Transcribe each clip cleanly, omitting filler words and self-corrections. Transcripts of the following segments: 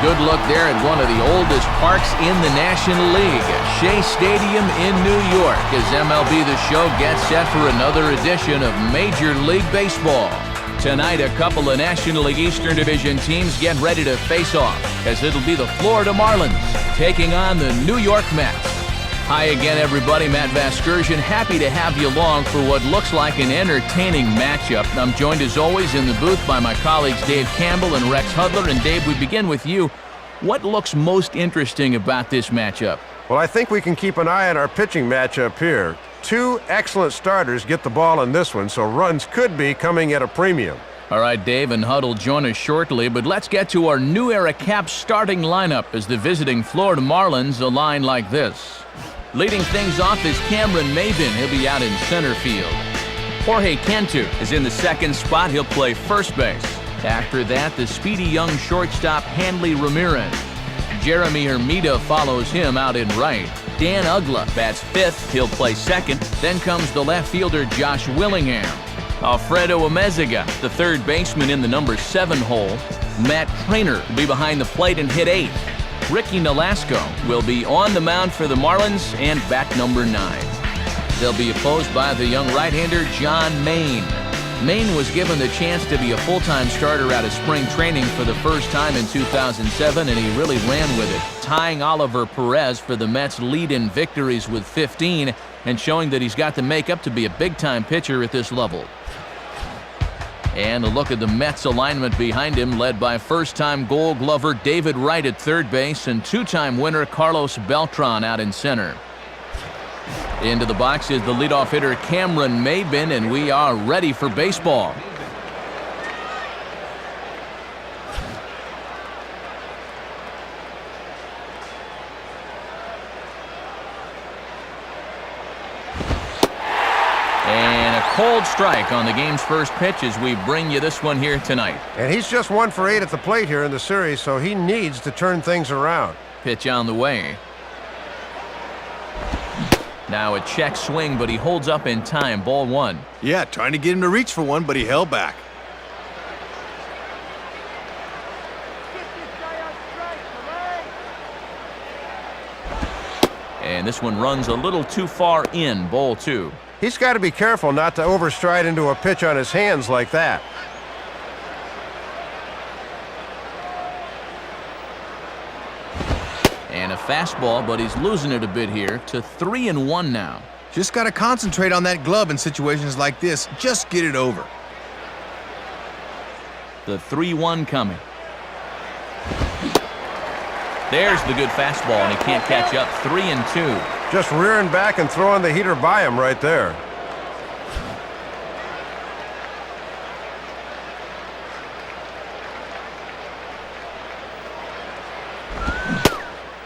good look there at one of the oldest parks in the National League, Shea Stadium in New York, as MLB The Show gets set for another edition of Major League Baseball. Tonight, a couple of National League Eastern Division teams get ready to face off, as it'll be the Florida Marlins taking on the New York Mets. Hi again, everybody. Matt Vasgersian, happy to have you along for what looks like an entertaining matchup. I'm joined, as always, in the booth by my colleagues Dave Campbell and Rex Hudler. And Dave, we begin with you. What looks most interesting about this matchup? Well, I think we can keep an eye on our pitching matchup here. Two excellent starters get the ball in this one, so runs could be coming at a premium. All right, Dave and Hud will join us shortly, but let's get to our new era Cap starting lineup as the visiting Florida Marlins align like this. Leading things off is Cameron Maybin. He'll be out in center field. Jorge Cantu is in the second spot. He'll play first base. After that, the speedy young shortstop Hanley Ramirez. Jeremy Hermida follows him out in right. Dan Uggla bats fifth. He'll play second. Then comes the left fielder Josh Willingham. Alfredo Amezaga, the third baseman in the number 7 hole. Matt Trainer will be behind the plate and hit 8th. Ricky Nolasco will be on the mound for the Marlins and bat number 9. They'll be opposed by the young right-hander John Maine. Maine was given the chance to be a full-time starter out of spring training for the first time in 2007, and he really ran with it, tying Oliver Perez for the Mets' lead in victories with 15 and showing that he's got the makeup to be a big-time pitcher at this level. And a look at the Mets alignment behind him, led by first-time Gold Glover David Wright at third base and two-time winner Carlos Beltran out in center. Into the box is the leadoff hitter Cameron Maybin, and we are ready for baseball. Cold strike on the game's first pitch as we bring you this one here tonight. And he's just 1 for 8 at the plate here in the series, so he needs to turn things around. Pitch on the way. Now a check swing, but he holds up in time. Ball 1. Yeah, trying to get him to reach for one, but he held back. And this one runs a little too far in. Ball 2. He's got to be careful not to overstride into a pitch on his hands like that. And a fastball, but he's losing it a bit here to 3-1 now. Just got to concentrate on that glove in situations like this. Just get it over. The 3-1 coming. There's the good fastball, and he can't catch up. 3-2. Just rearing back and throwing the heater by him right there.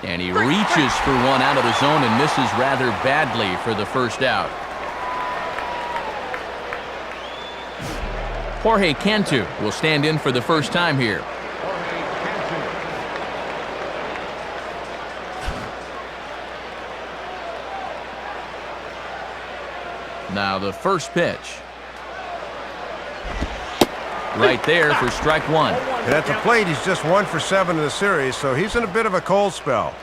And he reaches for one out of the zone and misses rather badly for the first out. Jorge Cantu will stand in for the first time here. Now the first pitch. Right there for strike 1. And at the plate, he's just 1 for 7 in the series, so he's in a bit of a cold spell.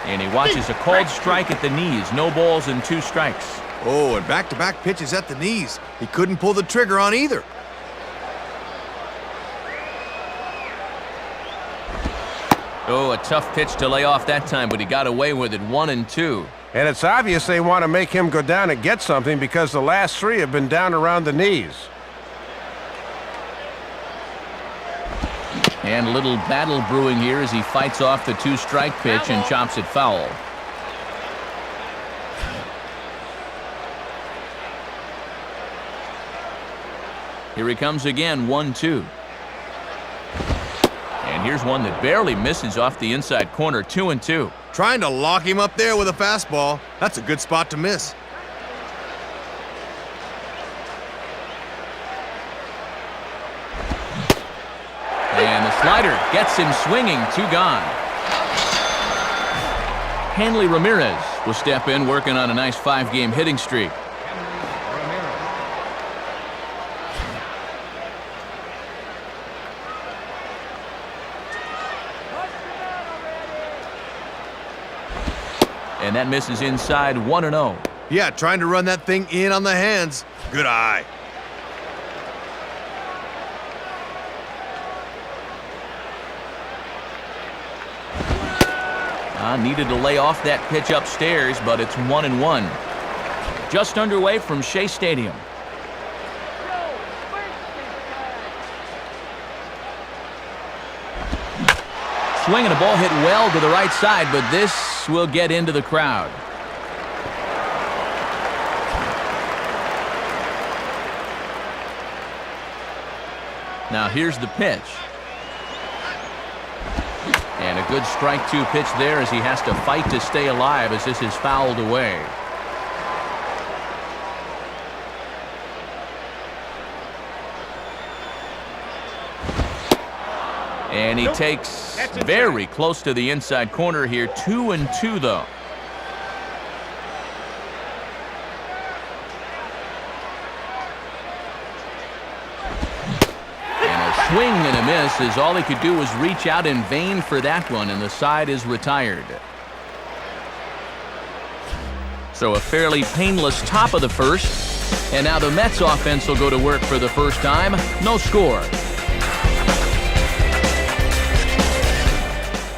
And he watches a called strike at the knees. No balls and 2 strikes. Oh, and back-to-back pitches at the knees. He couldn't pull the trigger on either. Oh, a tough pitch to lay off that time, but he got away with it. 1-2. And it's obvious they want to make him go down and get something because the last 3 have been down around the knees. And a little battle brewing here as he fights off the 2-strike pitch and chops it foul. Here he comes again. 1-2. And here's one that barely misses off the inside corner. 2-2. Trying to lock him up there with a fastball. That's a good spot to miss. And the slider gets him swinging. 2 gone. Hanley Ramirez will step in, working on a nice 5-game hitting streak. And that misses inside 1-0. Yeah, trying to run that thing in on the hands. Good eye. Needed to lay off that pitch upstairs, but it's 1-1. Just underway from Shea Stadium. Swinging a ball hit well to the right side, but this will get into the crowd. Now here's the pitch. And a good strike two pitch there as he has to fight to stay alive as this is fouled away. And he takes very close to the inside corner here. 2-2 though. Swing and a miss as all he could do was reach out in vain for that one, and the side is retired. So a fairly painless top of the first, and now the Mets offense will go to work for the first time. No score.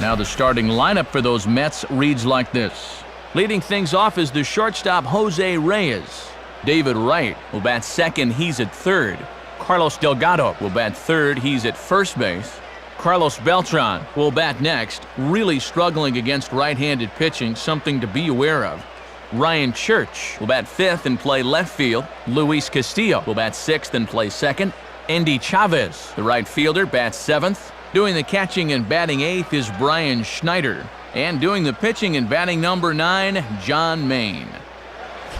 Now the starting lineup for those Mets reads like this. Leading things off is the shortstop Jose Reyes. David Wright will bat second, he's at third. Carlos Delgado will bat third. He's at first base. Carlos Beltran will bat next. Really struggling against right-handed pitching, something to be aware of. Ryan Church will bat fifth and play left field. Luis Castillo will bat sixth and play second. Andy Chavez, the right fielder, bats seventh. Doing the catching and batting eighth is Brian Schneider. And doing the pitching and batting number 9, John Maine.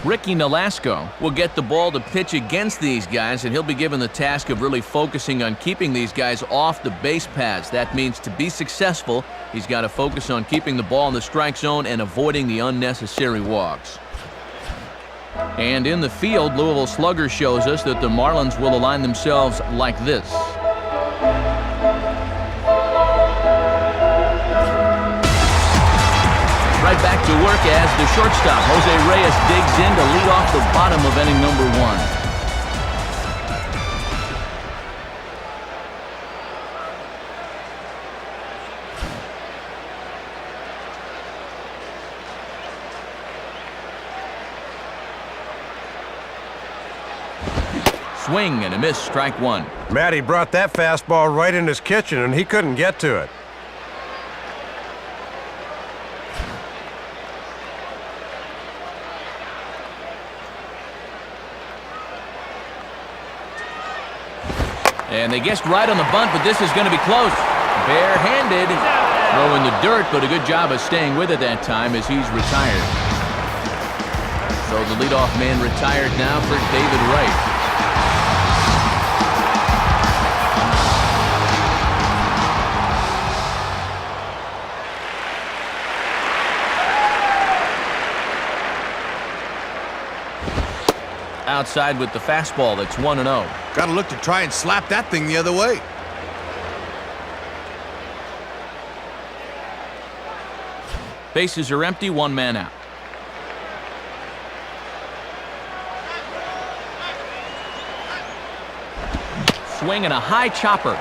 Ricky Nolasco will get the ball to pitch against these guys, and he'll be given the task of really focusing on keeping these guys off the base paths. That means to be successful, he's got to focus on keeping the ball in the strike zone and avoiding the unnecessary walks. And in the field, Louisville Slugger shows us that the Marlins will align themselves like this. Right back to work as the shortstop, Jose Reyes, digs in to lead off the bottom of inning number 1. Swing and a miss, strike one. Matty brought that fastball right in his kitchen, and he couldn't get to it. And they guessed right on the bunt, but this is going to be close. Barehanded. Throw in the dirt, but a good job of staying with it that time as he's retired. So the leadoff man retired now for David Wright. Outside with the fastball, that's 1-0. Got to look to try and slap that thing the other way. Bases are empty, one man out. Swing and a high chopper.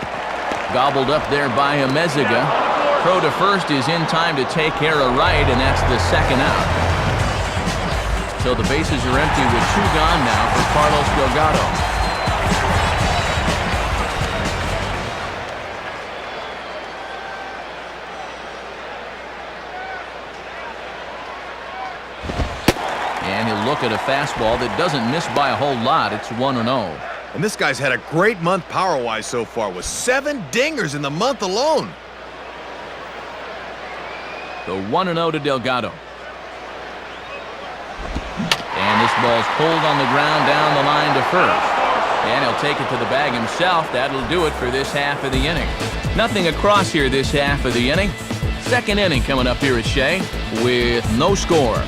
Gobbled up there by Amezaga. Throw to first is in time to take care of right, and that's the second out. So the bases are empty with two gone now for Carlos Delgado. And he'll look at a fastball that doesn't miss by a whole lot. It's 1-0. And this guy's had a great month power-wise so far with 7 dingers in the month alone. The 1-0 to Delgado. And this ball's pulled on the ground down the line to first. And he'll take it to the bag himself. That'll do it for this half of the inning. Nothing across here this half of the inning. Second inning coming up here at Shea with no score.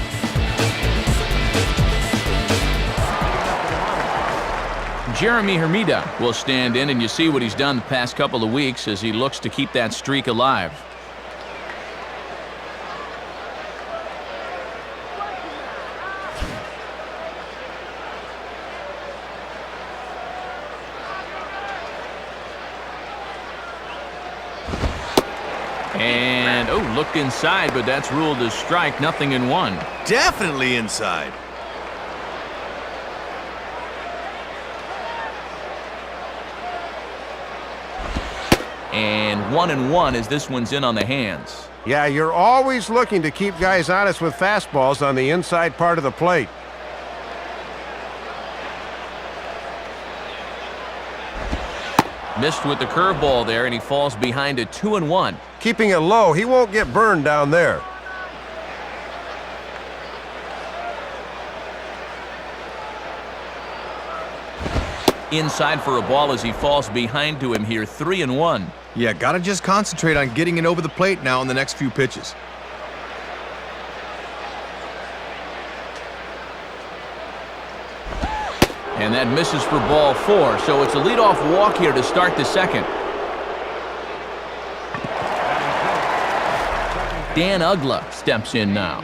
Jeremy Hermida will stand in, and you see what he's done the past couple of weeks as he looks to keep that streak alive. Looked inside, but that's ruled as strike, 0-1. Definitely inside. And 1-1 as this one's in on the hands. Yeah, you're always looking to keep guys honest with fastballs on the inside part of the plate. Missed with the curveball there, and he falls behind at 2-1. Keeping it low, he won't get burned down there. Inside for a ball as he falls behind to him here, 3-1. Yeah, gotta just concentrate on getting it over the plate now in the next few pitches. And that misses for ball 4, so it's a leadoff walk here to start the second. Dan Uggla steps in now.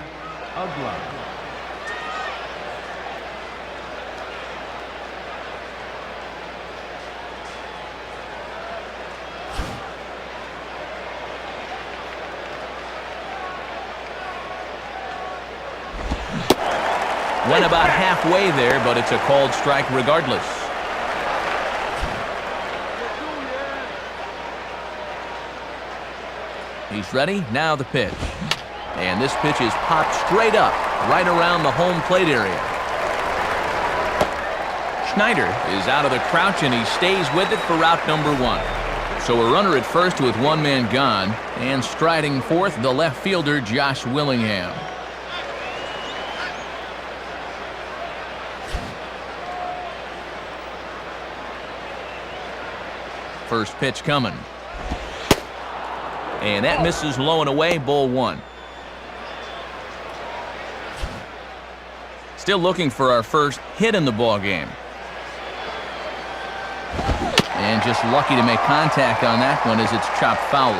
Went about halfway there, but it's a called strike regardless. He's ready. Now the pitch. And this pitch is popped straight up, right around the home plate area. Schneider is out of the crouch, and he stays with it for route number 1. So a runner at first with one man gone, and striding fourth, the left fielder, Josh Willingham. First pitch coming. And that misses low and away, ball 1. Still looking for our first hit in the ball game. And just lucky to make contact on that one as it's chopped foul.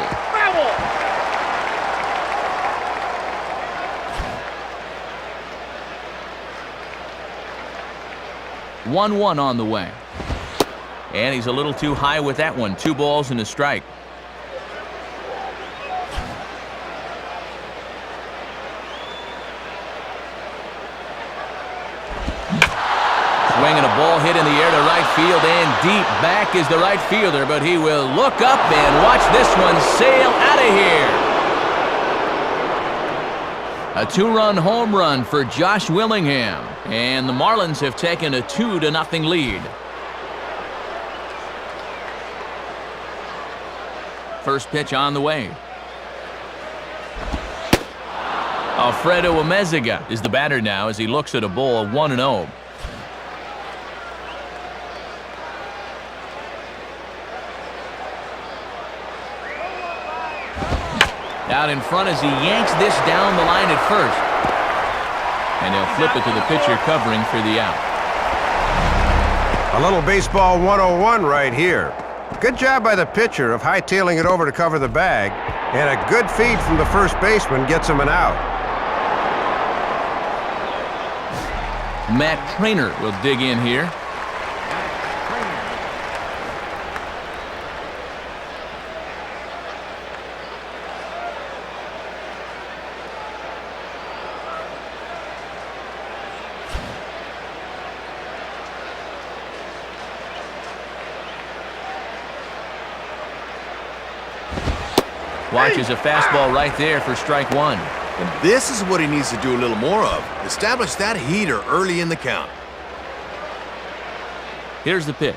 1-1 on the way. And he's a little too high with that one. 2 balls and a strike. Swinging a ball hit in the air to right field, and deep back is the right fielder, but he will look up and watch this one sail out of here. A 2-run home run for Josh Willingham, and the Marlins have taken a 2-0 lead. First pitch on the way. Alfredo Amezaga is the batter now as he looks at a ball 1-0. Out in front as he yanks this down the line at first. And he'll flip it to the pitcher covering for the out. A little baseball 101 right here. Good job by the pitcher of hightailing it over to cover the bag, and a good feed from the first baseman gets him an out. Matt Trainer will dig in here. Watches a fastball right there for strike 1. And this is what he needs to do a little more of. Establish that heater early in the count. Here's the pitch.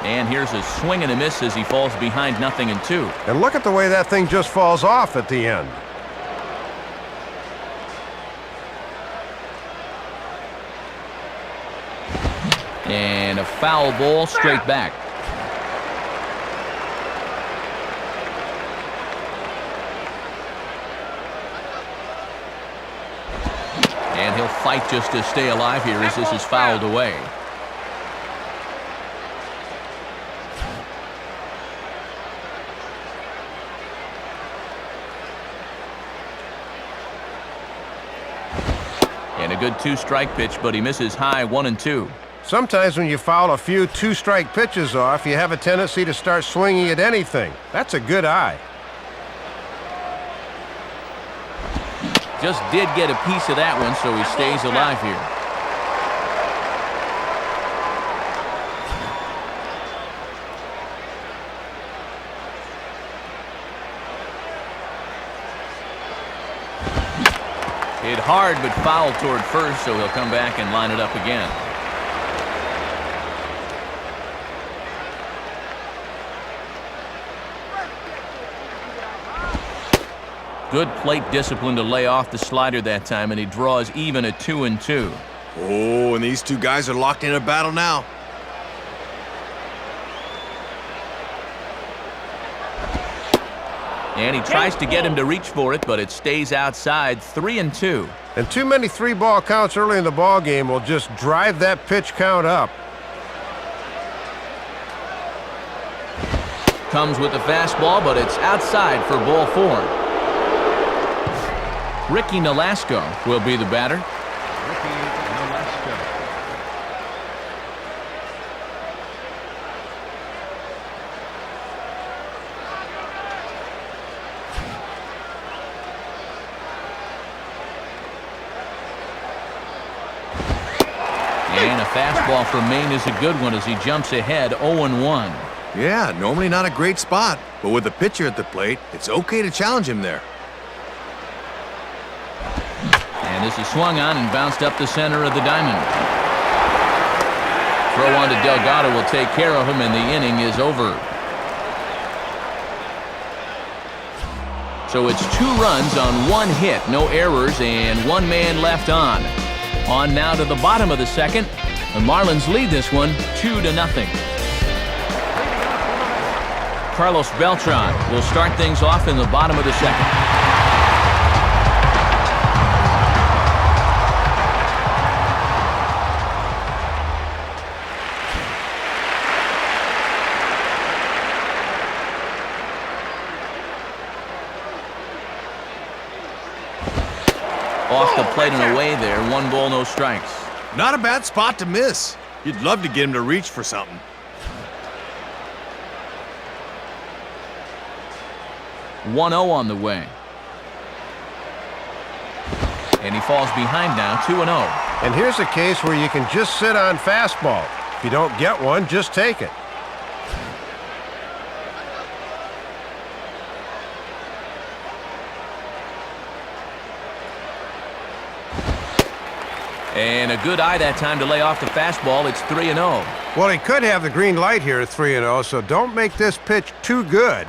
And here's a swing and a miss as he falls behind 0-2. And look at the way that thing just falls off at the end. And a foul ball straight back. And he'll fight just to stay alive here as this is fouled away. And a good 2-strike pitch, but he misses high 1-2. Sometimes when you foul a few two-strike pitches off, you have a tendency to start swinging at anything. That's a good eye. Just did get a piece of that one, so he stays alive here. Hit hard, but fouled toward first, so he'll come back and line it up again. Good plate discipline to lay off the slider that time, and he draws even at 2-2. Oh, and these two guys are locked in a battle now. And he tries to get him to reach for it, but it stays outside. 3-2. And too many three-ball counts early in the ball game will just drive that pitch count up. Comes with the fastball, but it's outside for ball 4. Ricky Nolasco will be the batter. Ricky Nolasco. And a fastball for Maine is a good one as he jumps ahead 0-1. Yeah, normally not a great spot, but with the pitcher at the plate, it's okay to challenge him there. And this is swung on and bounced up the center of the diamond. Throw on to Delgado will take care of him, and the inning is over. So it's 2 runs on 1 hit, no errors, and 1 man left on. On now to the bottom of the second. The Marlins lead this one 2-0. Carlos Beltran will start things off in the bottom of the second. Off the plate and away there. 1 ball, no strikes. Not a bad spot to miss. You'd love to get him to reach for something. One 1-0 on the way. And he falls behind now, 2-0. And here's a case where you can just sit on fastball. If you don't get one, just take it. And a good eye that time to lay off the fastball. It's 3-0. Well, he could have the green light here at 3-0, so don't make this pitch too good.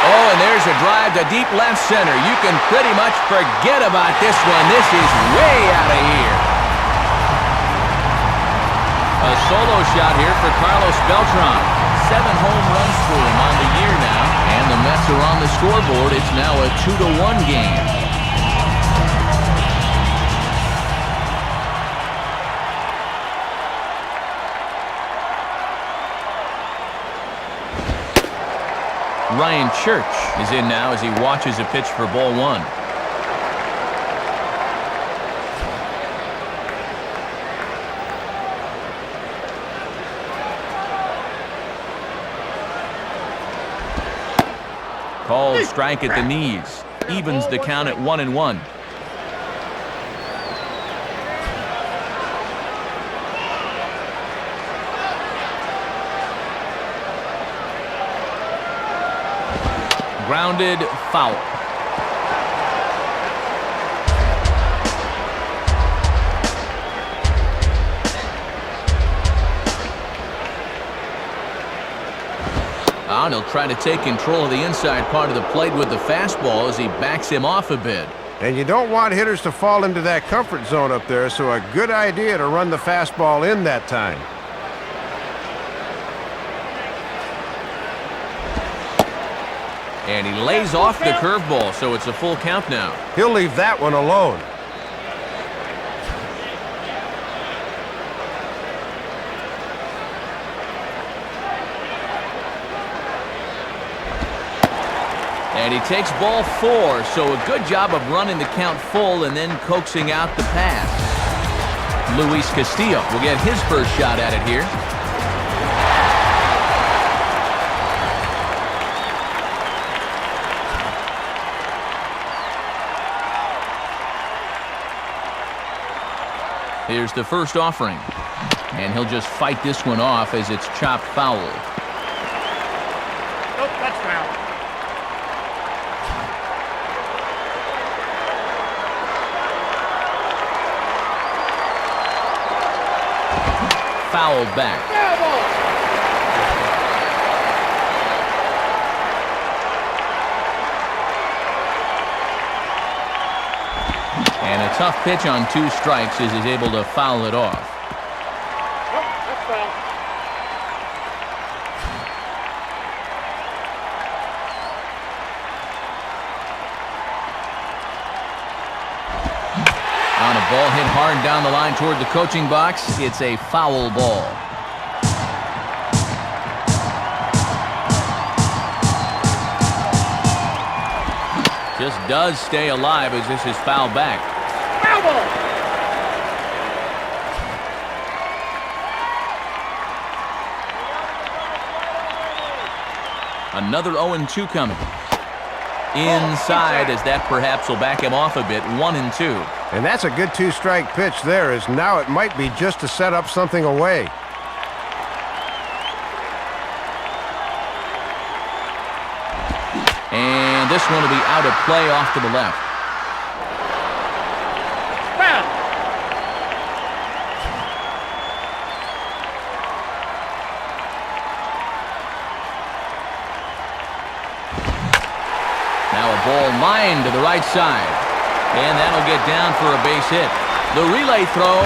Oh, and there's a drive to deep left center. You can pretty much forget about this one. This is way out of here. A solo shot here for Carlos Beltran. 7 home runs for him on the year now, and the Mets are on the scoreboard. It's now a 2-1 game. Ryan Church is in now as he watches a pitch for ball 1. Called strike at the knees. Evens the count at 1-1. Grounded, foul. And he'll try to take control of the inside part of the plate with the fastball as he backs him off a bit. And you don't want hitters to fall into that comfort zone up there, so a good idea to run the fastball in that time. And he lays off the curveball, so it's a full count now. He'll leave that one alone. And he takes ball 4, so a good job of running the count full and then coaxing out the pass. Luis Castillo will get his first shot at it here. Here's the first offering. And he'll just fight this one off as it's chopped foul. Nope, that's foul. Fouled back. And a tough pitch on 2 strikes as he's able to foul it off. Nope, that's foul. On a ball hit hard down the line toward the coaching box, it's a foul ball. Just does stay alive as this is fouled back. Foul ball. Another 0-2 coming. Inside as that perhaps will back him off a bit. 1-2. And that's a good 2-strike pitch there, as now it might be just to set up something away. And this one will be out of play off to the left. Foul. Now a ball lined to the right side. And that'll get down for a base hit. The relay throw.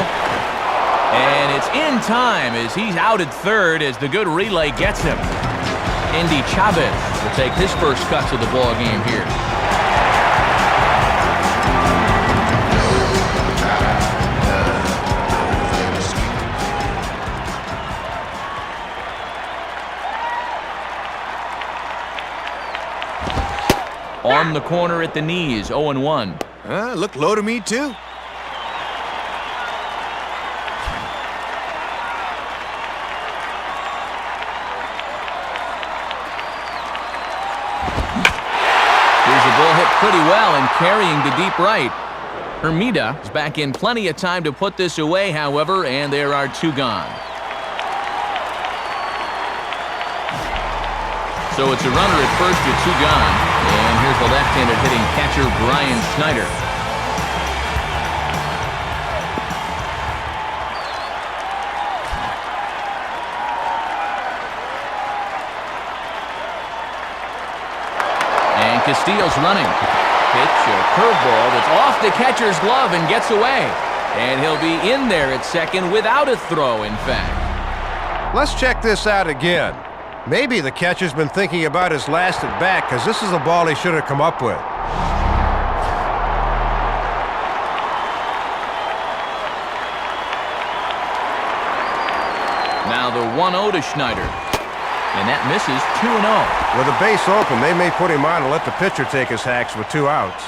And it's in time as he's out at third as the good relay gets him. Indy Chavez will take his first cut to the ball game here. On the corner at the knees, 0-1. Looked low to me, too. Here's a ball hit pretty well and carrying to deep right. Hermida is back in plenty of time to put this away, however, and there are 2 gone. So it's a runner at first with 2 gone. And here's the left-handed hitting catcher, Brian Schneider. And Castillo's running. Pitch, a curveball that's off the catcher's glove and gets away. And he'll be in there at second without a throw, in fact. Let's check this out again. Maybe the catcher's been thinking about his last at bat, because this is a ball he should have come up with. Now the 1-0 to Schneider. And that misses. 2-0. With a base open, they may put him on and let the pitcher take his hacks with 2 outs.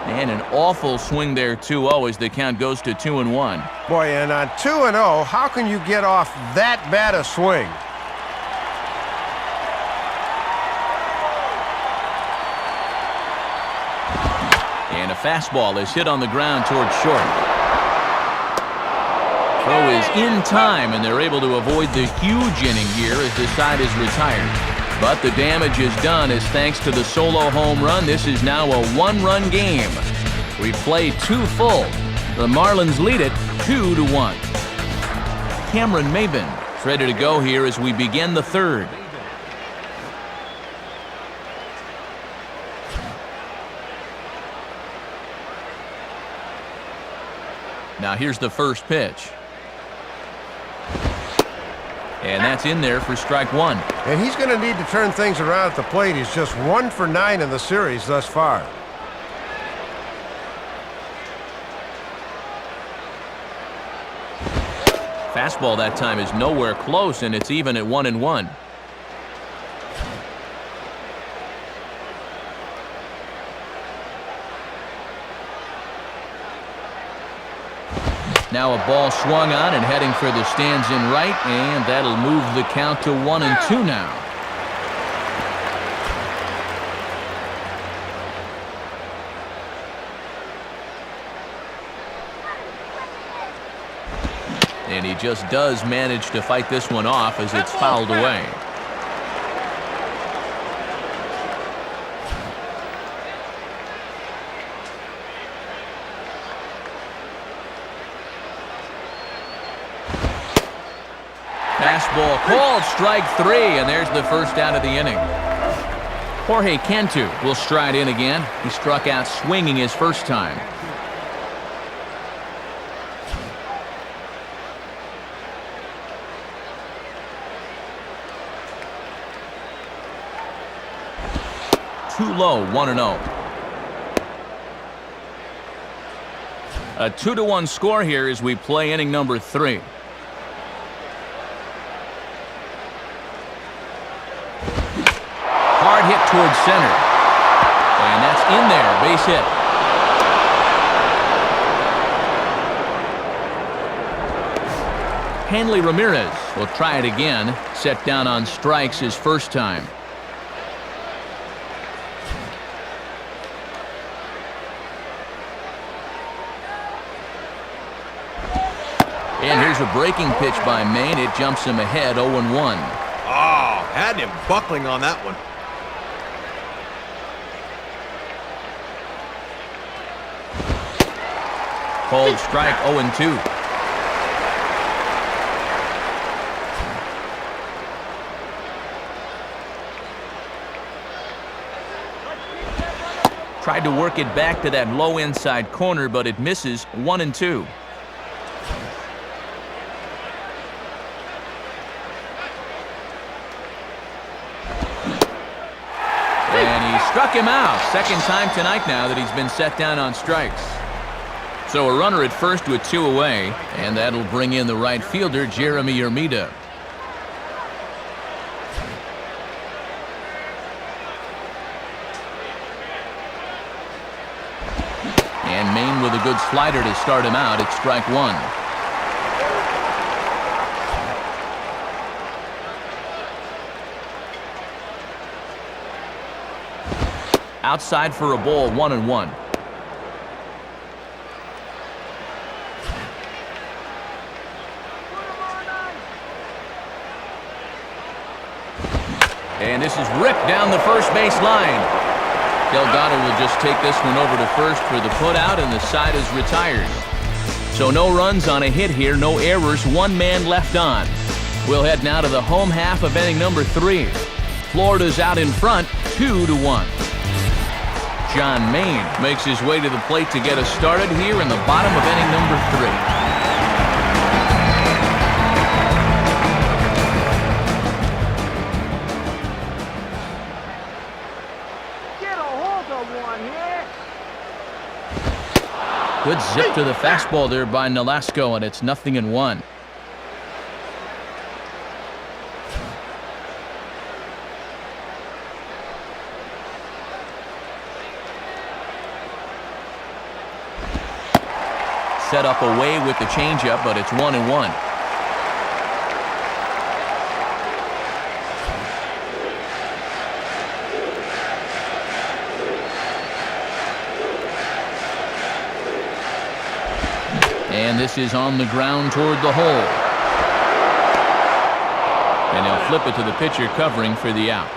And an awful swing there, 2-0, as the count goes to 2-1. Boy, and on 2-0, how can you get off that bad a swing? And a fastball is hit on the ground towards short. Throw is in time, and they're able to avoid the huge inning here as the side is retired. But the damage is done as thanks to the solo home run, this is now a 1-run game. We play 2 full. The Marlins lead it 2-1. Cameron Maybin is ready to go here as we begin the 3rd. Now here's the first pitch. And that's in there for strike 1. And he's going to need to turn things around at the plate. He's just 1 for 9 in the series thus far. Fastball that time is nowhere close, and it's even at 1-1. Now a ball swung on and heading for the stands in right, and that'll move the count to 1-2 now. And he just does manage to fight this one off as it's fouled away. Fastball called, strike 3, and there's the first out of the inning. Jorge Cantu will stride in again. He struck out swinging his first time. Too low, 1-0. A 2-1 score here as we play inning number 3. Hard hit towards center. And that's in there, base hit. Hanley Ramirez will try it again, set down on strikes his first time. And here's a breaking pitch by Maine. It jumps him ahead, 0-1. Oh, had him buckling on that one. Called strike, 0-2. Tried to work it back to that low inside corner, but it misses, 1-2. Struck him out. Second time tonight now that he's been set down on strikes. So a runner at first with 2 away, and that'll bring in the right fielder, Jeremy Ermida. And Maine with a good slider to start him out at strike 1. Outside for a ball, 1-1. And this is ripped down the first base line. Delgado will just take this one over to first for the putout, and the side is retired. So no runs on a hit here, no errors, 1 man left on. We'll head now to the home half of inning number 3. Florida's out in front, 2-1. John Maine makes his way to the plate to get us started here in the bottom of inning number 3. Get a hold of one here. Good zip to the fastball there by Nolasco, and it's 0-1. Set up away with the changeup, but it's 1-1. And this is on the ground toward the hole. And he'll flip it to the pitcher covering for the out.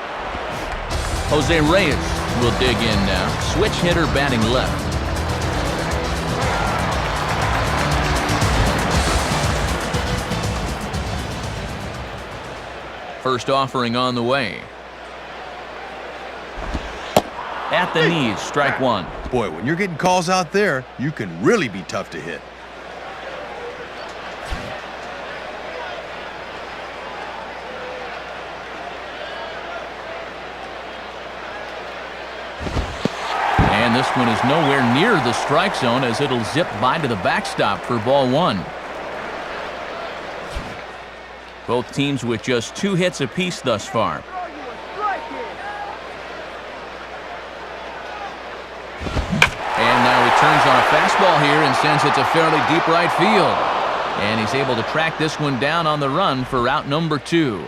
Jose Reyes will dig in now. Switch hitter batting left. First offering on the way. At the knees, strike 1. Boy, when you're getting calls out there, you can really be tough to hit. And this one is nowhere near the strike zone as it'll zip by to the backstop for ball 1. Both teams with just 2 hits apiece thus far. Throw you a strike here. And now he turns on a fastball here and sends it to fairly deep right field. And he's able to track this one down on the run for out number 2.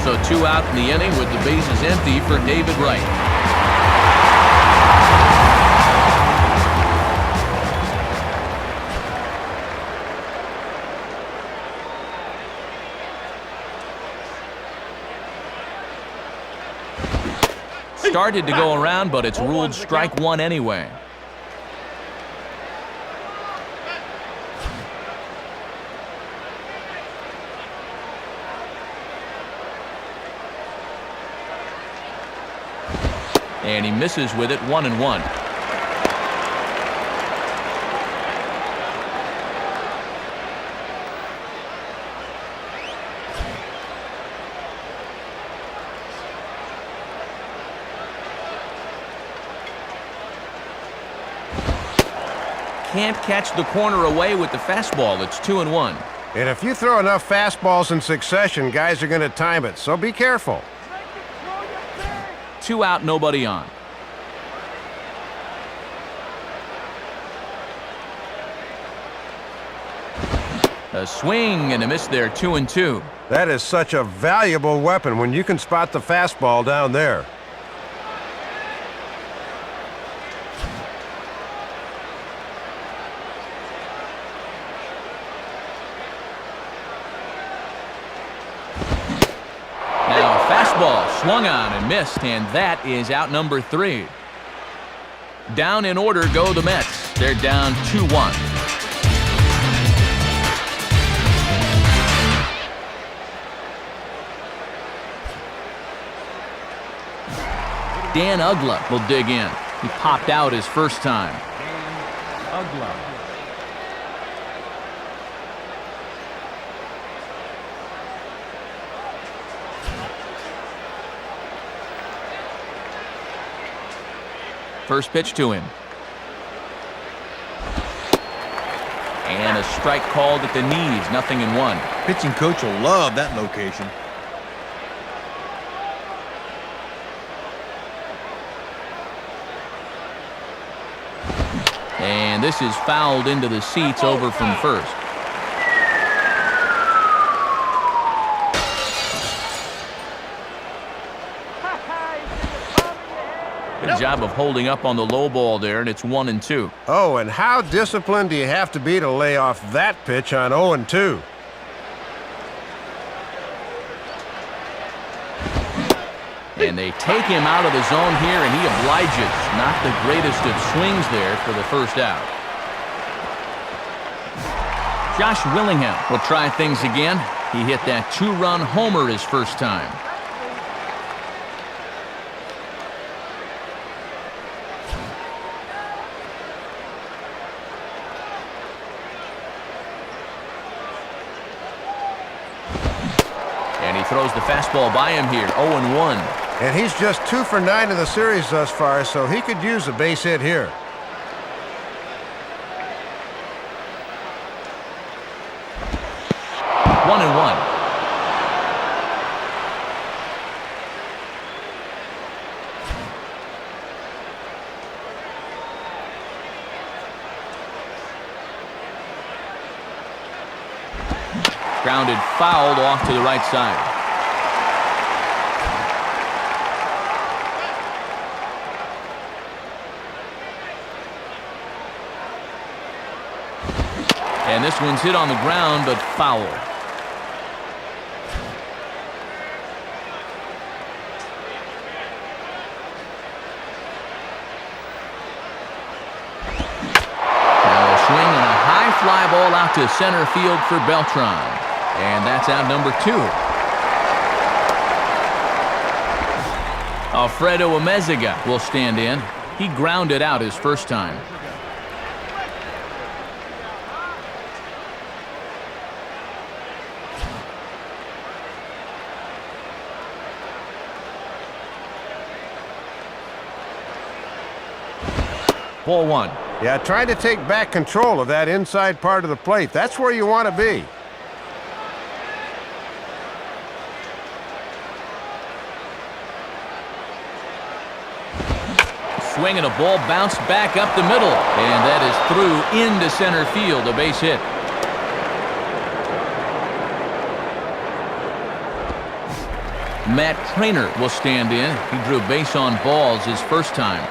So 2 out in the inning with the bases empty for David Wright. Started to go around, but it's ruled strike 1 anyway. And he misses with it, 1-1. Can't catch the corner away with the fastball. It's 2-1. And if you throw enough fastballs in succession, guys are going to time it, so be careful. 2 out, nobody on. A swing and a miss there, 2-2. That is such a valuable weapon when you can spot the fastball down there. Fastball swung on and missed, and that is out number 3. Down in order go the Mets. They're down 2-1. Dan Uggla will dig in. He popped out his first time. Uggla. First pitch to him. And a strike called at the knees, 0-1. Pitching coach will love that location. And this is fouled into the seats over from first. Good job of holding up on the low ball there, and it's 1-2. Oh, and how disciplined do you have to be to lay off that pitch on 0-2? And they take him out of the zone here, and he obliges. Not the greatest of swings there for the first out. Josh Willingham will try things again. He hit that 2-run homer his first time. And he throws the fastball by him here, 0-1. And he's just 2 for 9 in the series thus far, so he could use a base hit here. One and one. Grounded fouled off to the right side. And this one's hit on the ground, but foul. Now a swing and a high fly ball out to center field for Beltran. And that's out number 2. Alfredo Amezaga will stand in. He grounded out his first time. Ball 1. Yeah, trying to take back control of that inside part of the plate. That's where you want to be. Swing and a ball bounced back up the middle. And that is through into center field, a base hit. Matt Trainer will stand in. He drew base on balls his first time.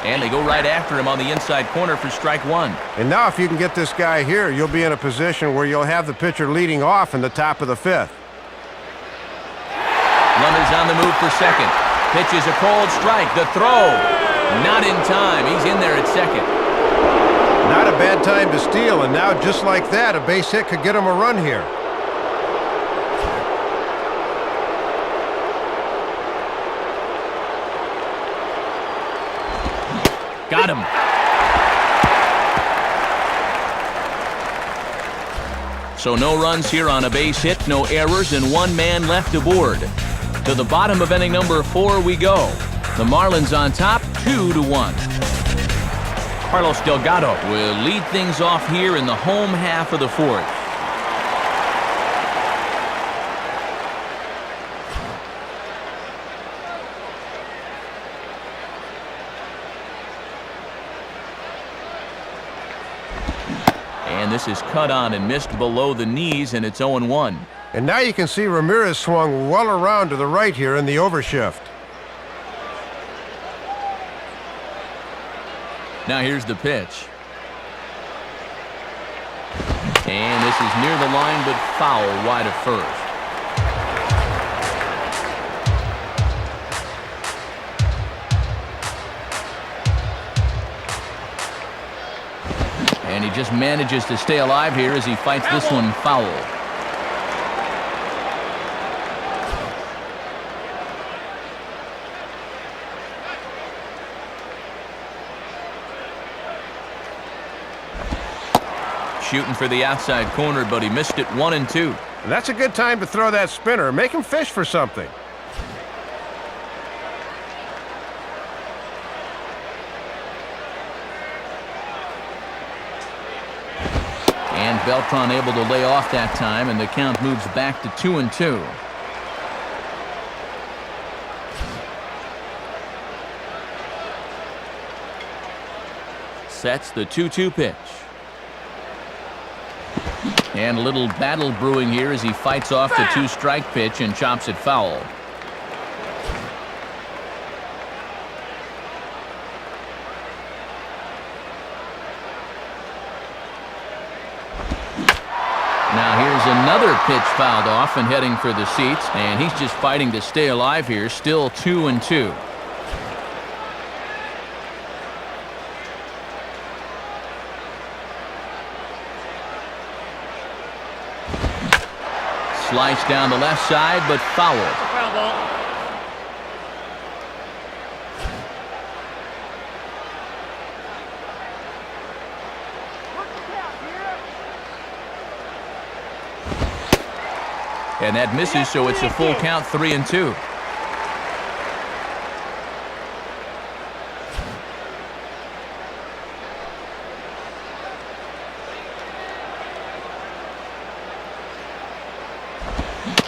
And they go right after him on the inside corner for strike one. And now if you can get this guy here, you'll be in a position where you'll have the pitcher leading off in the top of the fifth. Runners on the move for second. Pitches a cold strike. The throw. Not in time. He's in there at second. Not a bad time to steal, and now just like that, a base hit could get him a run here. Got him. So no runs here on a base hit, no errors, and one man left aboard. To the bottom of inning number 4 we go. The Marlins on top, 2-1. Carlos Delgado will lead things off here in the home half of the 4th. And this is cut on and missed below the knees, and it's 0-1. And now you can see Ramirez swung well around to the right here in the overshift. Now here's the pitch. And this is near the line, but foul wide of first. And he just manages to stay alive here as he fights this one foul. Shooting for the outside corner, but he missed it 1-2. And that's a good time to throw that spinner. Make him fish for something. And Beltran able to lay off that time, and the count moves back to 2-2. Sets the 2-2 pitch. And a little battle brewing here as he fights off the 2-strike pitch and chops it foul. Now here's another pitch fouled off and heading for the seats, and he's just fighting to stay alive here, still 2-2. Slice down the left side, but foul. Foul ball. And that misses, so it's a full count, 3-2.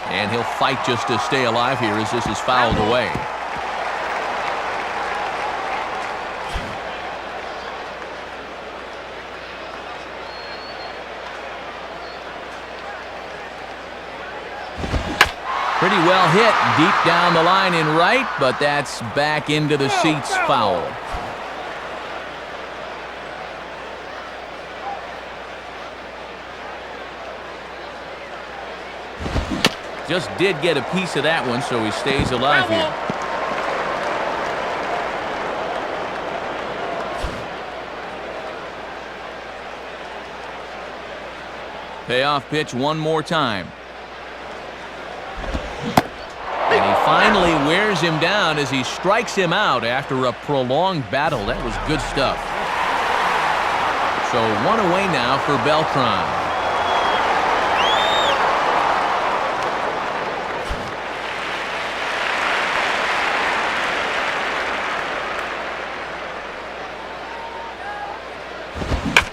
And he'll fight just to stay alive here as this is fouled away. Pretty well hit deep down the line in right, but that's back into the seats, foul. Just did get a piece of that one, so he stays alive here. Payoff pitch one more time. And he finally wears him down as he strikes him out after a prolonged battle. That was good stuff. So one away now for Beltran.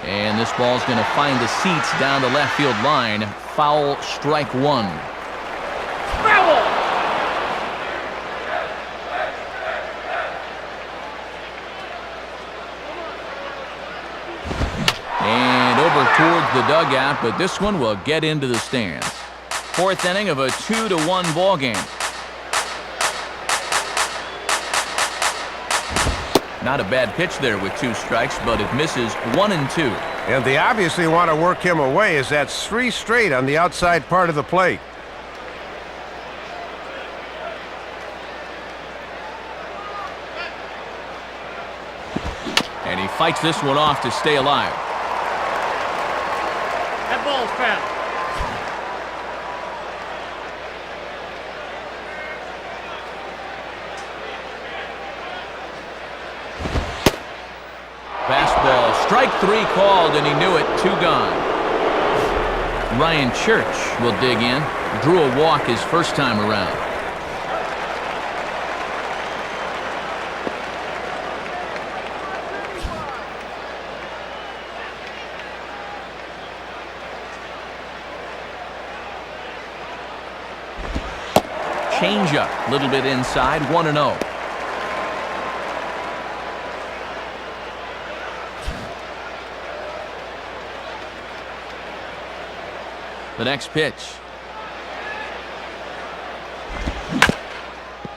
And this ball's going to find the seats down the left field line. Foul, strike one. Foul! And over towards the dugout, but this one will get into the stands. Fourth inning of a 2-1 ball game. Not a bad pitch there with 2 strikes, but it misses 1 and 2. And they obviously want to work him away, as that's 3 straight on the outside part of the plate. And he fights this one off to stay alive. That ball's foul. Fastball, strike 3 called, and he knew it. 2 gone. Ryan Church will dig in. Drew a walk his first time around. Changeup, a little bit inside, 1-0. The next pitch.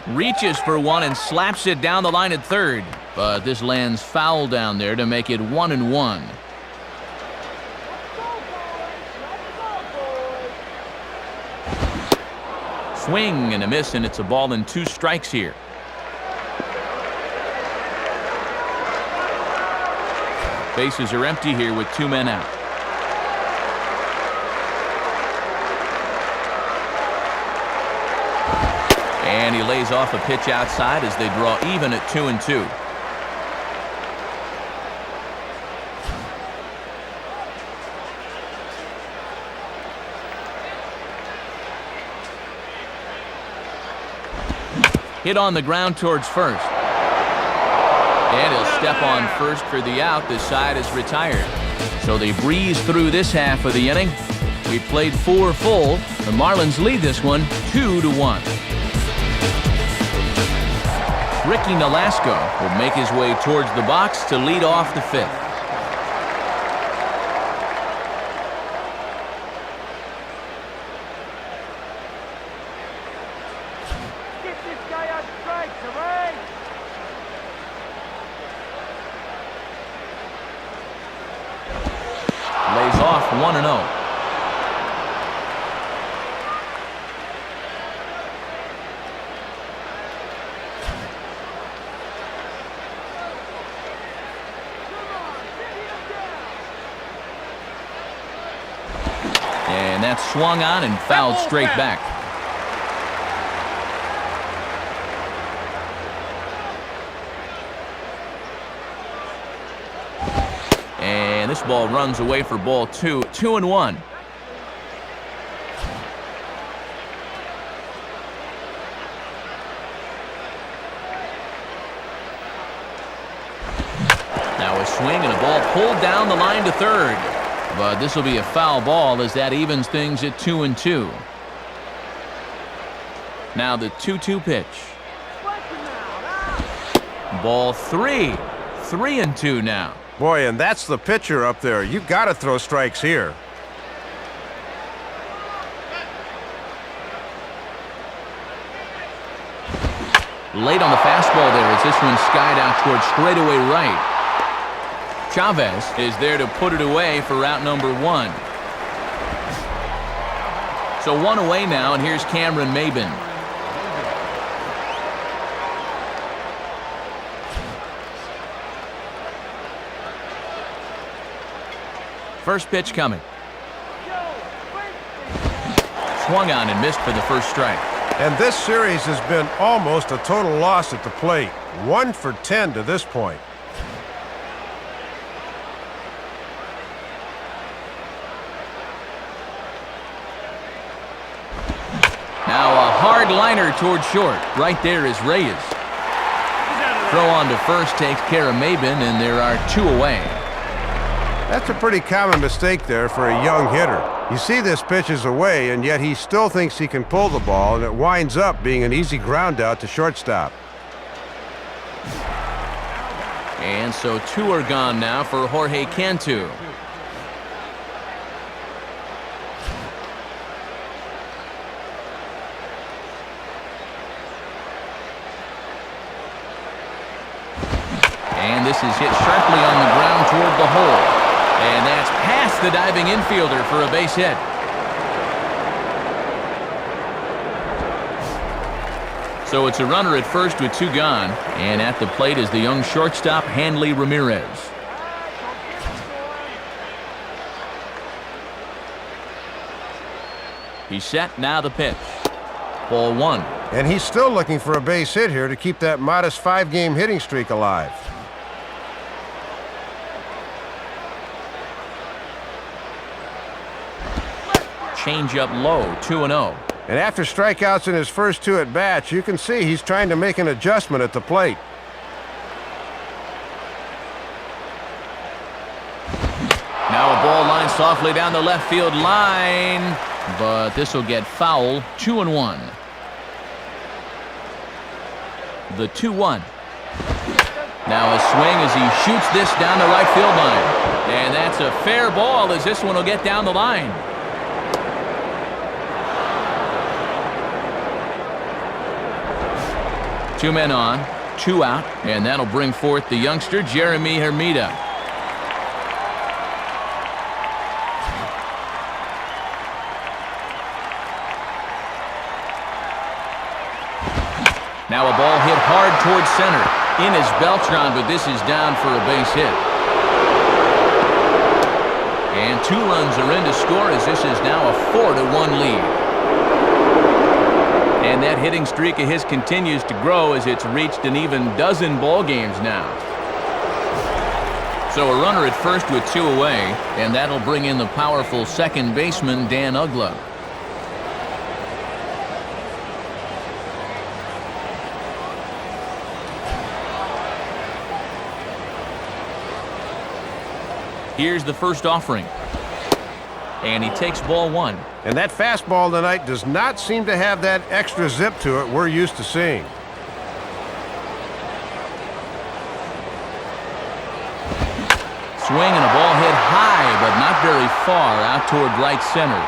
Reaches for one and slaps it down the line at third. But this lands foul down there to make it 1-1. Swing and a miss, and it's a ball and 2 strikes here. Bases are empty here with 2 men out. And he lays off a pitch outside as they draw even at 2-2. Hit on the ground towards first. And he'll step on first for the out. This side is retired. So they breeze through this half of the inning. We played 4 full. The Marlins lead this one 2-1. Ricky Nolasco will make his way towards the box to lead off the 5th. Get this guy on strikes, hooray! Lays off 1-0. And that's swung on and fouled straight back. And this ball runs away for ball 2. 2-1. Now a swing and a ball pulled down the line to third. But this will be a foul ball as that evens things at 2-2. Now the 2-2 pitch. Ball 3. 3-2 now. Boy, and that's the pitcher up there. You got to throw strikes here. Late on the fastball there as this one skied out towards straightaway right. Chavez is there to put it away for route number 1. So 1 away now, and here's Cameron Maybin. First pitch coming. Swung on and missed for the first strike. And this series has been almost a total loss at the plate. 1 for 10 to this point. Now a hard liner toward short. Right there is Reyes. Throw on to first takes care of Maben, and there are 2 away. That's a pretty common mistake there for a young hitter. You see this pitch is away, and yet he still thinks he can pull the ball, and it winds up being an easy ground out to shortstop. And so 2 are gone now for Jorge Cantu. And this is hit sharply on the ground toward the hole. And that's past the diving infielder for a base hit. So it's a runner at first with 2 gone. And at the plate is the young shortstop, Hanley Ramirez. He's set, now the pitch. Ball 1. And he's still looking for a base hit here to keep that modest 5-game hitting streak alive. Change up low, 2-0. And after strikeouts in his first 2 at-bats, you can see he's trying to make an adjustment at the plate. Now a ball line softly down the left field line, but this will get foul, 2-1. The 2-1. Now a swing as he shoots this down the right field line. And that's a fair ball as this one will get down the line. Two men on, 2 out, and that'll bring forth the youngster, Jeremy Hermida. Now a ball hit hard towards center. In is Beltran, but this is down for a base hit. And 2 runs are in to score as this is now a 4-1 lead. And that hitting streak of his continues to grow as it's reached an even dozen ball games now. So a runner at first with 2 away, and that'll bring in the powerful second baseman, Dan Uggla. Here's the first offering. And he takes ball 1. And that fastball tonight does not seem to have that extra zip to it we're used to seeing. Swing and a ball hit high, but not very far out toward right center.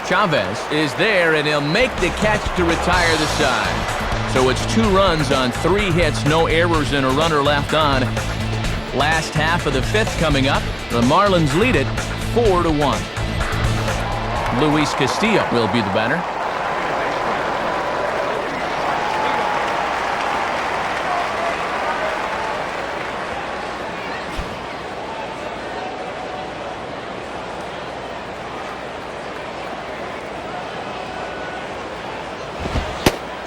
Chavez is there, and he'll make the catch to retire the side. So it's 2 runs on 3 hits, no errors, and a runner left on. Last half of the 5th coming up. The Marlins lead it 4-1. Luis Castillo will be the batter.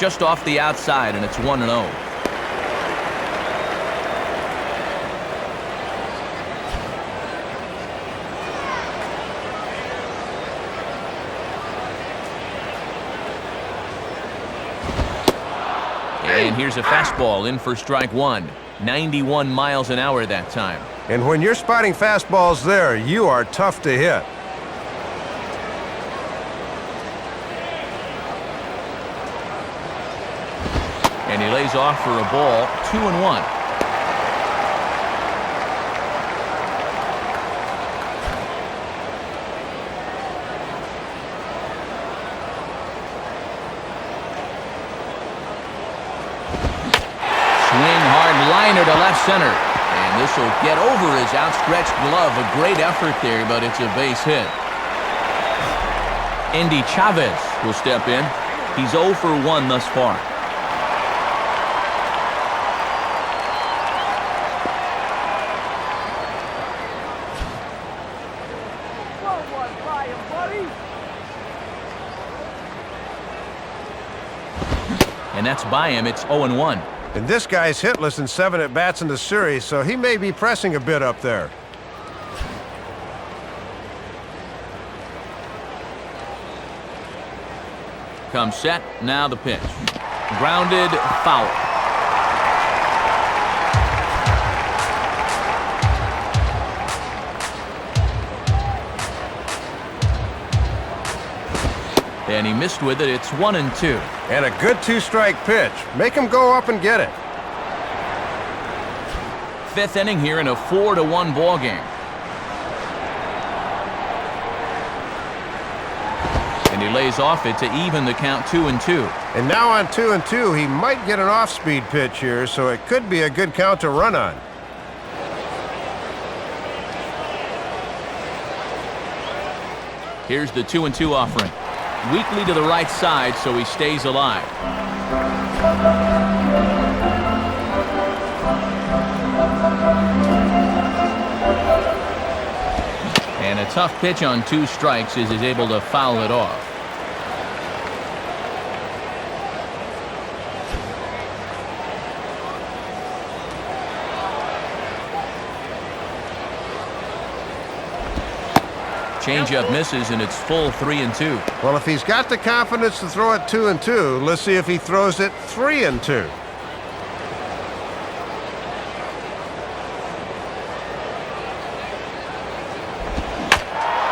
Just off the outside, and it's 1-0. And here's a fastball in for strike 1. 91 miles an hour that time. And when you're spotting fastballs there, you are tough to hit. And he lays off for a ball, 2-1. Liner to left center, and this will get over his outstretched glove. A great effort there, but it's a base hit. Andy Chavez will step in. He's 0 for 1 thus far. And that's by him. It's 0-1. And this guy's hitless in 7 at-bats in the series, so he may be pressing a bit up there. Comes set. Now the pitch. Grounded, foul. And he missed with it. It's 1-2. And a good 2-strike pitch. Make him go up and get it. 5th inning here in a 4-1 ball game. And he lays off it to even the count 2-2. And now on 2-2, he might get an off-speed pitch here, so it could be a good count to run on. Here's the 2-2 offering. Weakly to the right side, so he stays alive. And a tough pitch on 2 strikes as he's able to foul it off. Changeup misses, and it's full 3-2. Well, if he's got the confidence to throw it 2-2, let's see if he throws it 3-2.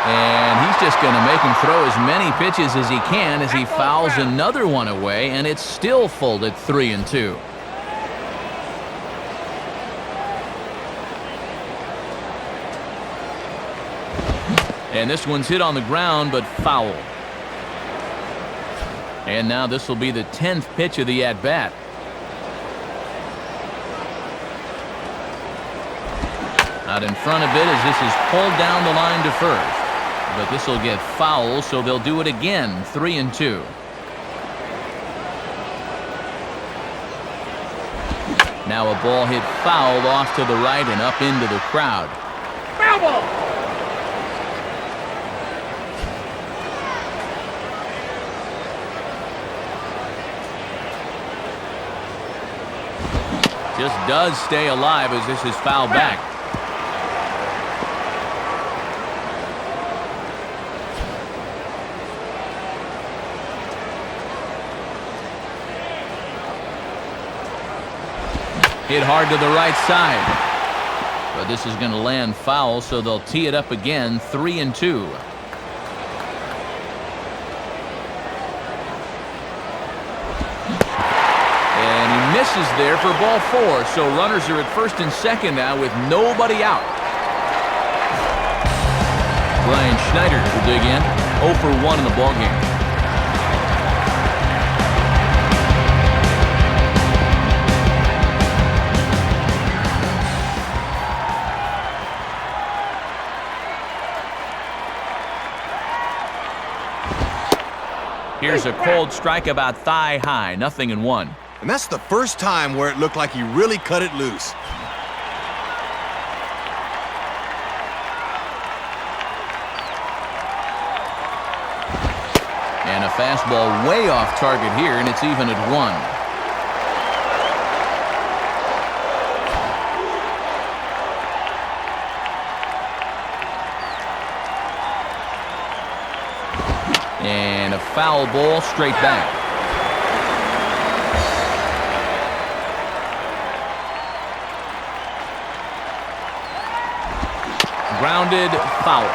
And he's just going to make him throw as many pitches as he can as he fouls another one away, and it's still full at 3-2. And this one's hit on the ground, but foul. And now this will be the 10th pitch of the at-bat. Out in front a bit as this is pulled down the line to first. But this will get foul, so they'll do it again, 3-2. Now a ball hit foul off to the right and up into the crowd. Foul ball! Just does stay alive as this is fouled back. Hit hard to the right side. But this is going to land foul, so they'll tee it up again, 3-2. Misses there for ball 4, so runners are at first and second now with nobody out. Brian Schneider will dig in, 0 for 1 in the ball game. Here's a cold strike about thigh high, 0-1. And that's the first time where it looked like he really cut it loose. And a fastball way off target here, and it's even at 1. And a foul ball straight back. Grounded, foul.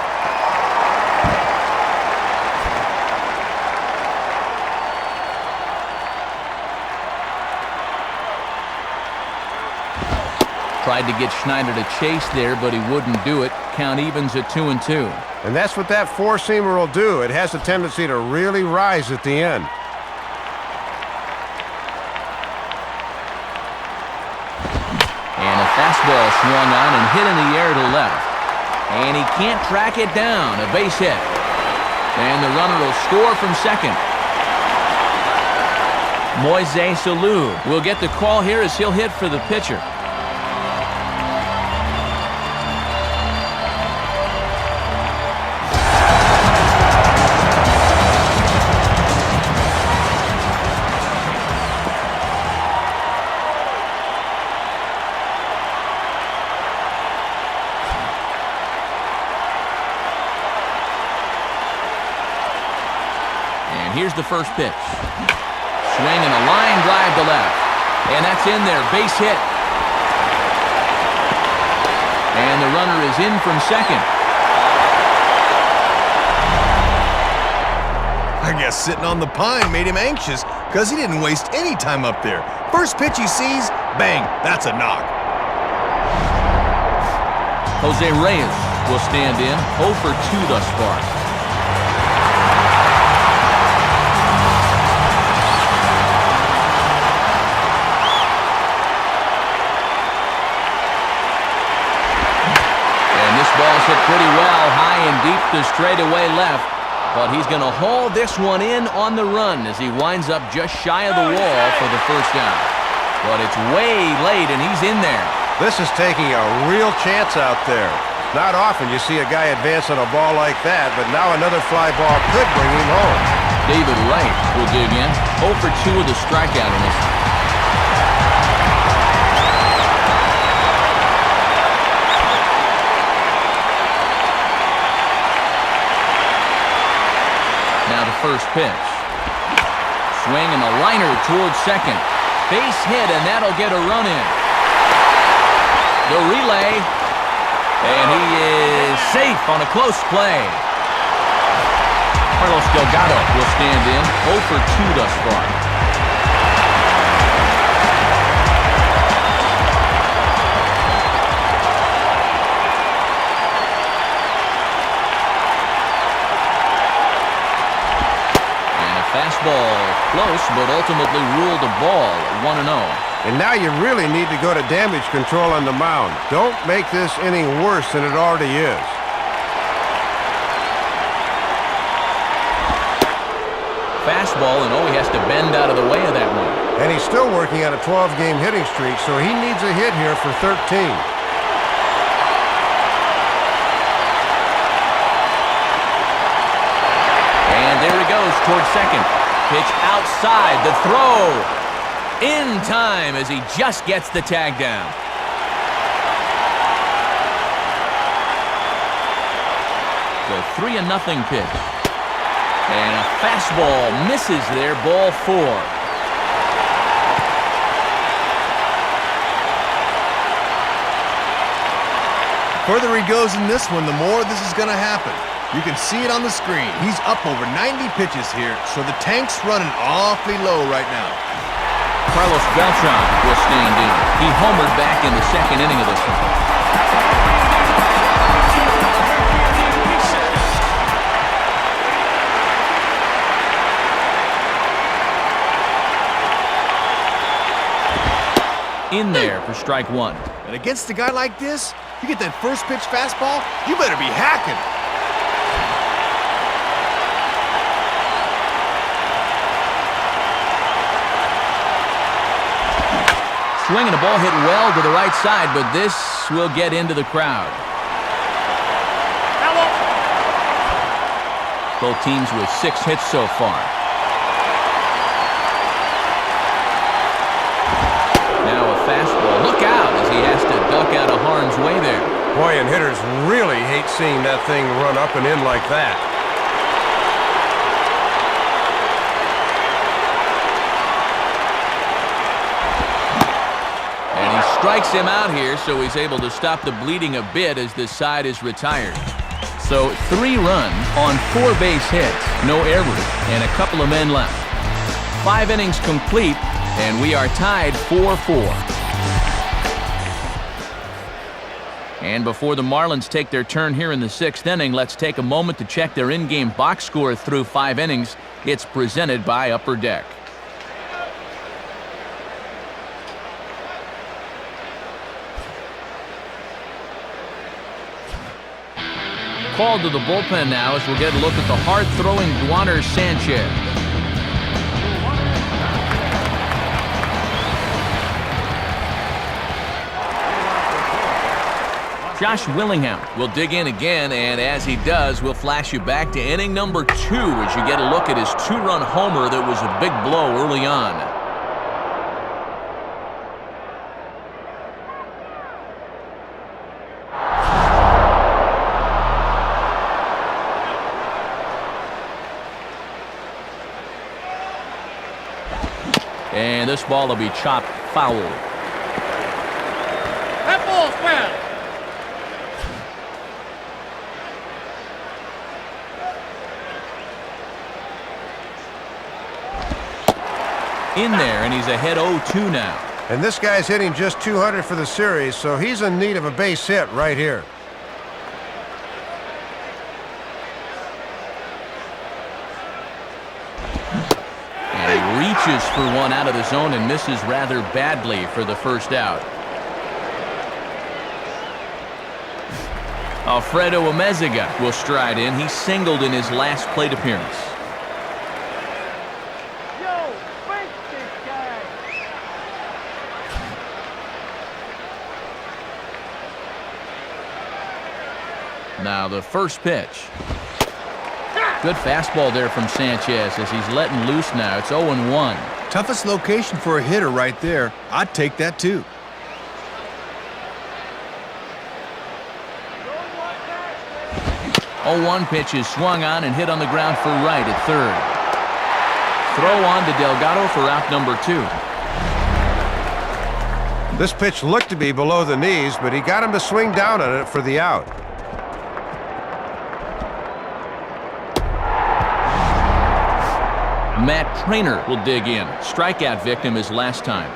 Tried to get Schneider to chase there, but he wouldn't do it. Count evens at 2-2. And that's what that four-seamer will do. It has a tendency to really rise at the end. And a fastball swung on and hit in the air to left. And he can't track it down. A base hit. And the runner will score from second. Moise Salou will get the call here as he'll hit for the pitcher. And here's the first pitch. Swing and a line drive to left. And that's in there. Base hit. And the runner is in from second. I guess sitting on the pine made him anxious because he didn't waste any time up there. First pitch he sees, bang, that's a knock. Jose Reyes will stand in, 0 for 2 thus far. And this ball's hit pretty well, high and deep to straightaway left. But he's going to haul this one in on the run as he winds up just shy of the wall for the first down. But it's way late, and he's in there. This is taking a real chance out there. Not often you see a guy advance on a ball like that, but now another fly ball could bring him home. David Wright will dig in. 0 for 2 with a strikeout in this. Now the first pitch. Swing and a liner towards second. Base hit, and that'll get a run in. The relay, and he is safe on a close play. Carlos Delgado will stand in, 0 for 2 thus far. Fastball close, but ultimately ruled a ball, 1-0. And now you really need to go to damage control on the mound. Don't make this inning worse than it already is. Fastball, and he has to bend out of the way of that one. And he's still working on a 12-game hitting streak, so he needs a hit here for 13. There he goes towards second. Pitch outside. The throw in time as he just gets the tag down. The 3-0 pitch. And a fastball misses there. Ball 4. The further he goes in this one, the more this is going to happen. You can see it on the screen. He's up over 90 pitches here, so the tank's running awfully low right now. Carlos Beltran will stand in. He homered back in the second inning of this one. In there for strike 1. And against a guy like this, you get that first pitch fastball, you better be hacking. Swing and a ball hit well to the right side, but this will get into the crowd. Both teams with 6 hits so far. Now a fastball. Look out as he has to duck out of harm's way there. Boy, and hitters really hate seeing that thing run up and in like that. Strikes him out here, so he's able to stop the bleeding a bit as this side is retired. So 3 runs on 4 base hits, no errors, and a couple of men left. 5 innings complete, and we are tied 4-4. And before the Marlins take their turn here in the 6th inning, let's take a moment to check their in-game box score through 5 innings. It's presented by Upper Deck. Called to the bullpen now as we'll get a look at the hard-throwing Duaner Sanchez. Josh Willingham will dig in again, and as he does, we'll flash you back to inning number 2 as you get a look at his 2-run homer that was a big blow early on. And this ball will be chopped foul. That ball's foul. In there, and he's ahead 0-2 now. And this guy's hitting just 200 for the series, so he's in need of a base hit right here. And he reaches for one out of the zone and misses rather badly for the first out. Alfredo Amezaga will stride in. He singled in his last plate appearance. Yo, face this guy. Now the first pitch. Good fastball there from Sanchez as he's letting loose now. It's 0-1. Toughest location for a hitter right there. I'd take that too. Don't want 0-1 that. pitch is swung on and hit on the ground for right at third. Throw on to Delgado for out number 2. This pitch looked to be below the knees, but he got him to swing down on it for the out. Matt Trainer will dig in. Strikeout victim his last time.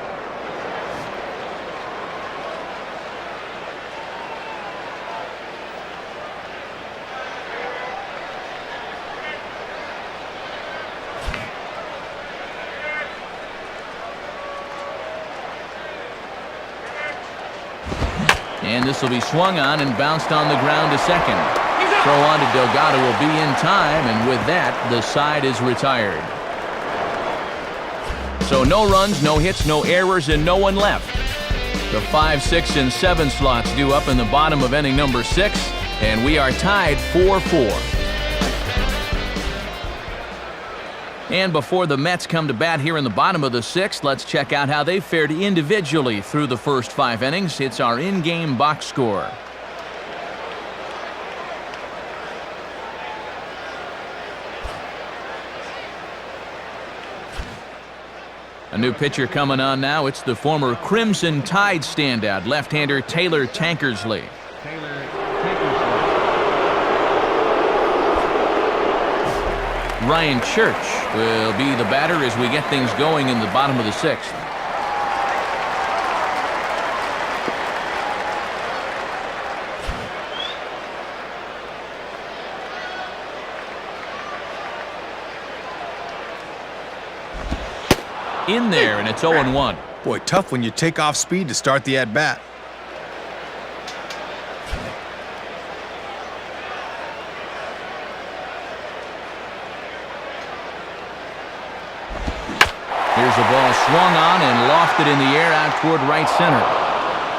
And this will be swung on and bounced on the ground to second. Throw on to Delgado will be in time, and with that, the side is retired. So no runs, no hits, no errors, and no one left. The 5, 6, and 7 slots due up in the bottom of inning number 6, and we are tied 4-4. And before the Mets come to bat here in the bottom of the 6th, let's check out how they fared individually through the first 5 innings. It's our in-game box score. A new pitcher coming on now. It's the former Crimson Tide standout, left-hander Taylor Tankersley. Ryan Church will be the batter as we get things going in the bottom of the 6th. In there, and it's 0-1. Boy, tough when you take off speed to start the at-bat. Here's a ball swung on and lofted in the air out toward right center.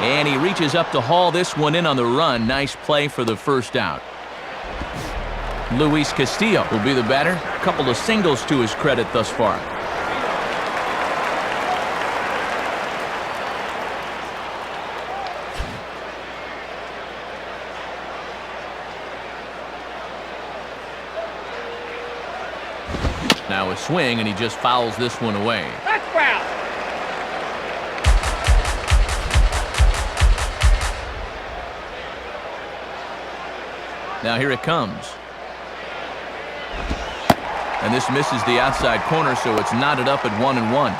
And he reaches up to haul this one in on the run. Nice play for the first out. Luis Castillo will be the batter. A couple of singles to his credit thus far. Now a swing, and he just fouls this one away. That's foul. Now here it comes. And this misses the outside corner, so it's knotted up at 1-1.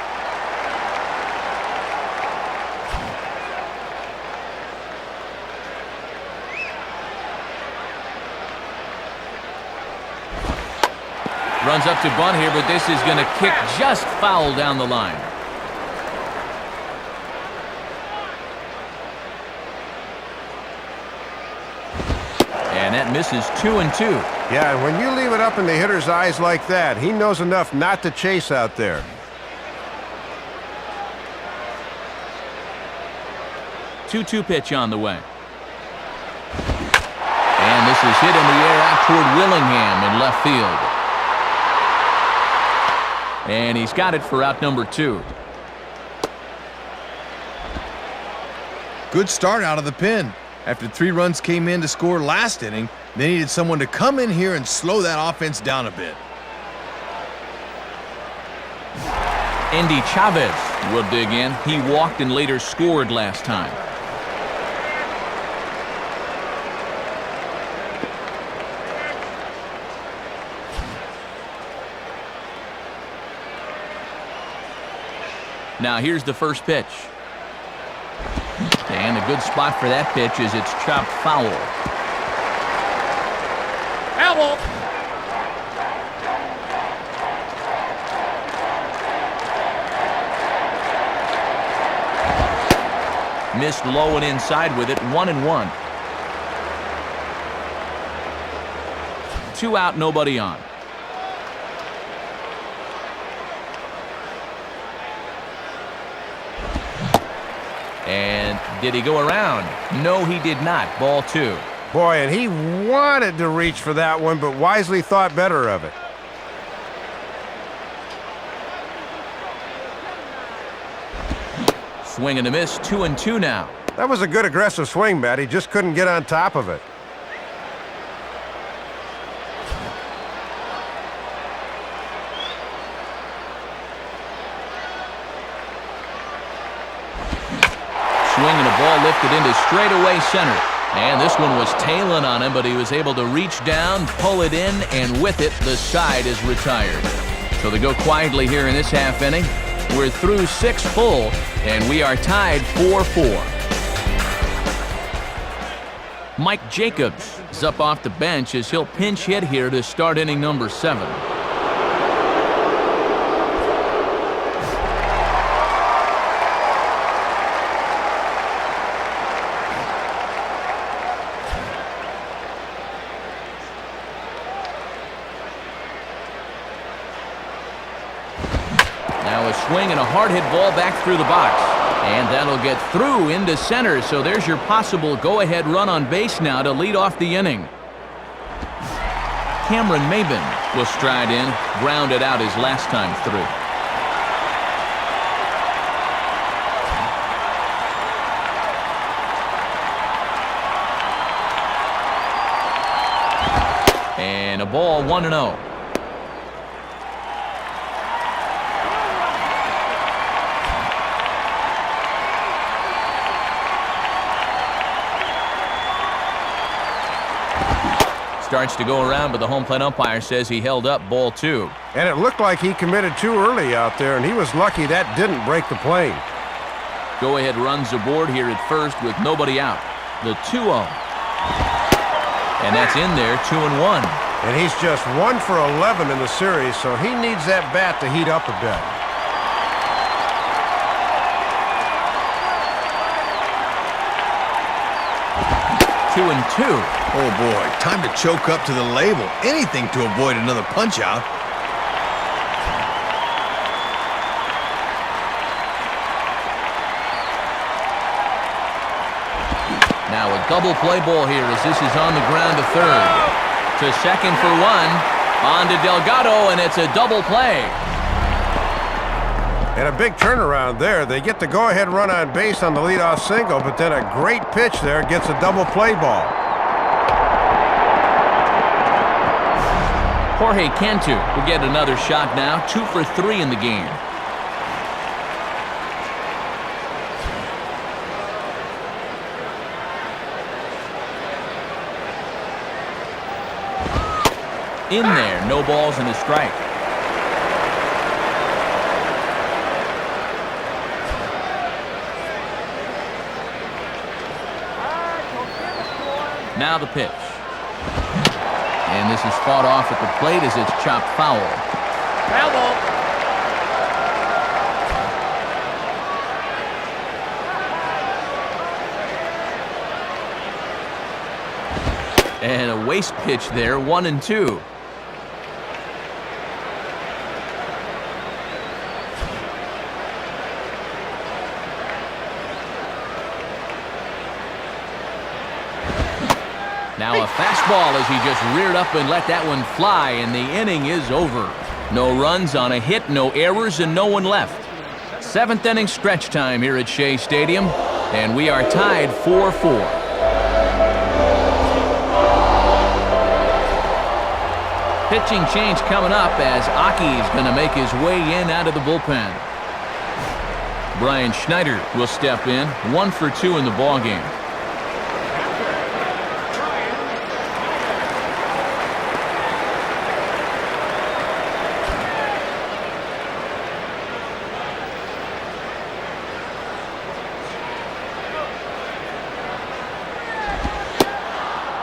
Runs up to bunt here, but this is going to kick just foul down the line. And that misses 2-2. Yeah, and when you leave it up in the hitter's eyes like that, he knows enough not to chase out there. Two-two pitch on the way. And this is hit in the air out toward Willingham in left field. And he's got it for out number 2. Good start out of the pen. After 3 runs came in to score last inning, they needed someone to come in here and slow that offense down a bit. Andy Chavez will dig in. He walked and later scored last time. Now here's the first pitch. And a good spot for that pitch is it's chopped foul. Foul. Missed low and inside with it, 1-1. 2 out, nobody on. And did he go around? No, he did not. Ball 2. Boy, and he wanted to reach for that one, but wisely thought better of it. Swing and a miss, 2-2 now. That was a good aggressive swing, Matt. He just couldn't get on top of it. Swing and a ball lifted into straightaway center. And this one was tailing on him, but he was able to reach down, pull it in, and with it, the side is retired. So they go quietly here in this half inning. We're through 6 full, and we are tied 4-4. Mike Jacobs is up off the bench as he'll pinch hit here to start inning number 7. Now a swing and a hard hit ball back through the box. And that'll get through into center, so there's your possible go-ahead run on base now to lead off the inning. Cameron Maben will stride in, grounded out his last time through. And a ball, 1-0. Starts to go around, but the home plate umpire says he held up ball 2. And it looked like he committed too early out there, and he was lucky that didn't break the plane. Go-ahead runs aboard here at first with nobody out. The 2-0. And that's in there, 2-1. And he's just 1 for 11 in the series, so he needs that bat to heat up a bit. 2-2. Oh, boy. Time to choke up to the label. Anything to avoid another punch-out. Now a double play ball here as this is on the ground to third. To second for 1. On to Delgado, and it's a double play. And a big turnaround there. They get the go-ahead run on base on the leadoff single, but then a great pitch there gets a double play ball. Jorge Cantu will get another shot now, 2 for 3 in the game. In there, no balls and a strike. Now the pitch. And this is fought off at the plate as it's chopped foul. Foul ball. And a waste pitch there, 1-2. Now a fastball as he just reared up and let that one fly, and the inning is over. No runs on a hit, no errors, and no one left. 7th inning stretch time here at Shea Stadium, and we are tied 4-4. Pitching change coming up as Aki is going to make his way in out of the bullpen. Brian Schneider will step in, 1 for 2 in the ballgame.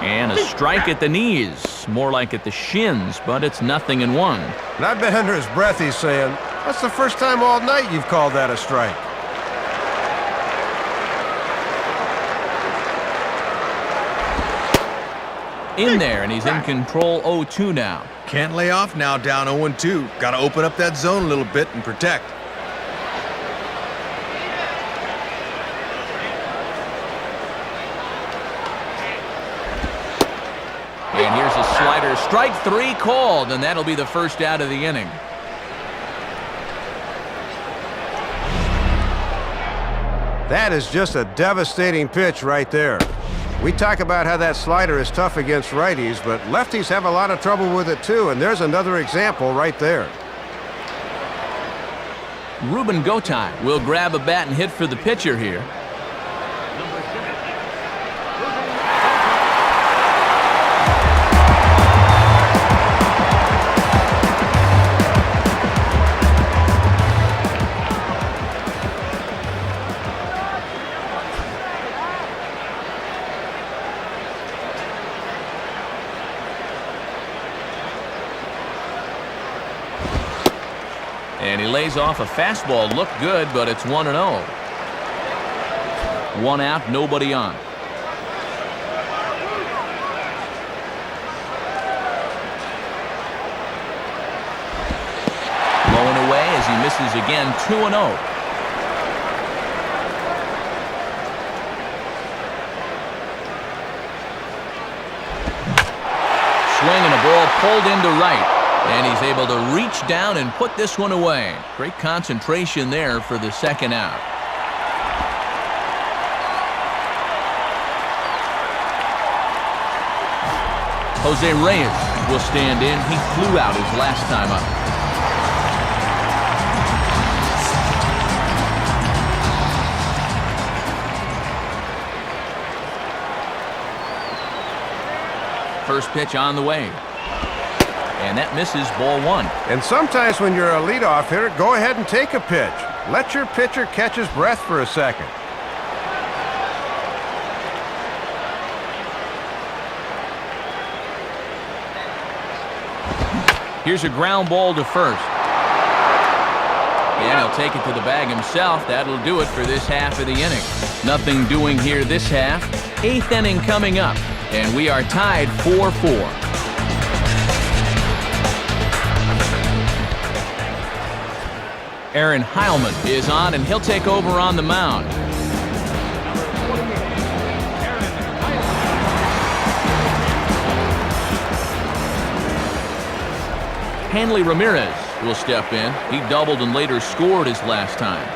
And a strike at the knees, more like at the shins, but it's 0-1. Not been under his breath, he's saying. That's the first time all night you've called that a strike. In there, and he's in control 0-2 now. Can't lay off now, down 0-2. Got to open up that zone a little bit and protect. And here's a slider. Strike 3 called, and that'll be the first out of the inning. That is just a devastating pitch right there. We talk about how that slider is tough against righties, but lefties have a lot of trouble with it too, and there's another example right there. Ruben Gotay will grab a bat and hit for the pitcher here. And he lays off a fastball. Looked good, but it's 1-0. 1 out, nobody on. Low and away as he misses again. 2-0. Swing and a ball pulled into right. And he's able to reach down and put this one away. Great concentration there for the second out. Jose Reyes will stand in. He flew out his last time up. First pitch on the way. And that misses, ball 1. And sometimes when you're a leadoff hitter, go ahead and take a pitch. Let your pitcher catch his breath for a second. Here's a ground ball to first. And he'll take it to the bag himself. That'll do it for this half of the inning. Nothing doing here this half. 8th inning coming up. And we are tied 4-4. Aaron Heilman is on, and he'll take over on the mound. Hanley Ramirez will step in. He doubled and later scored his last time.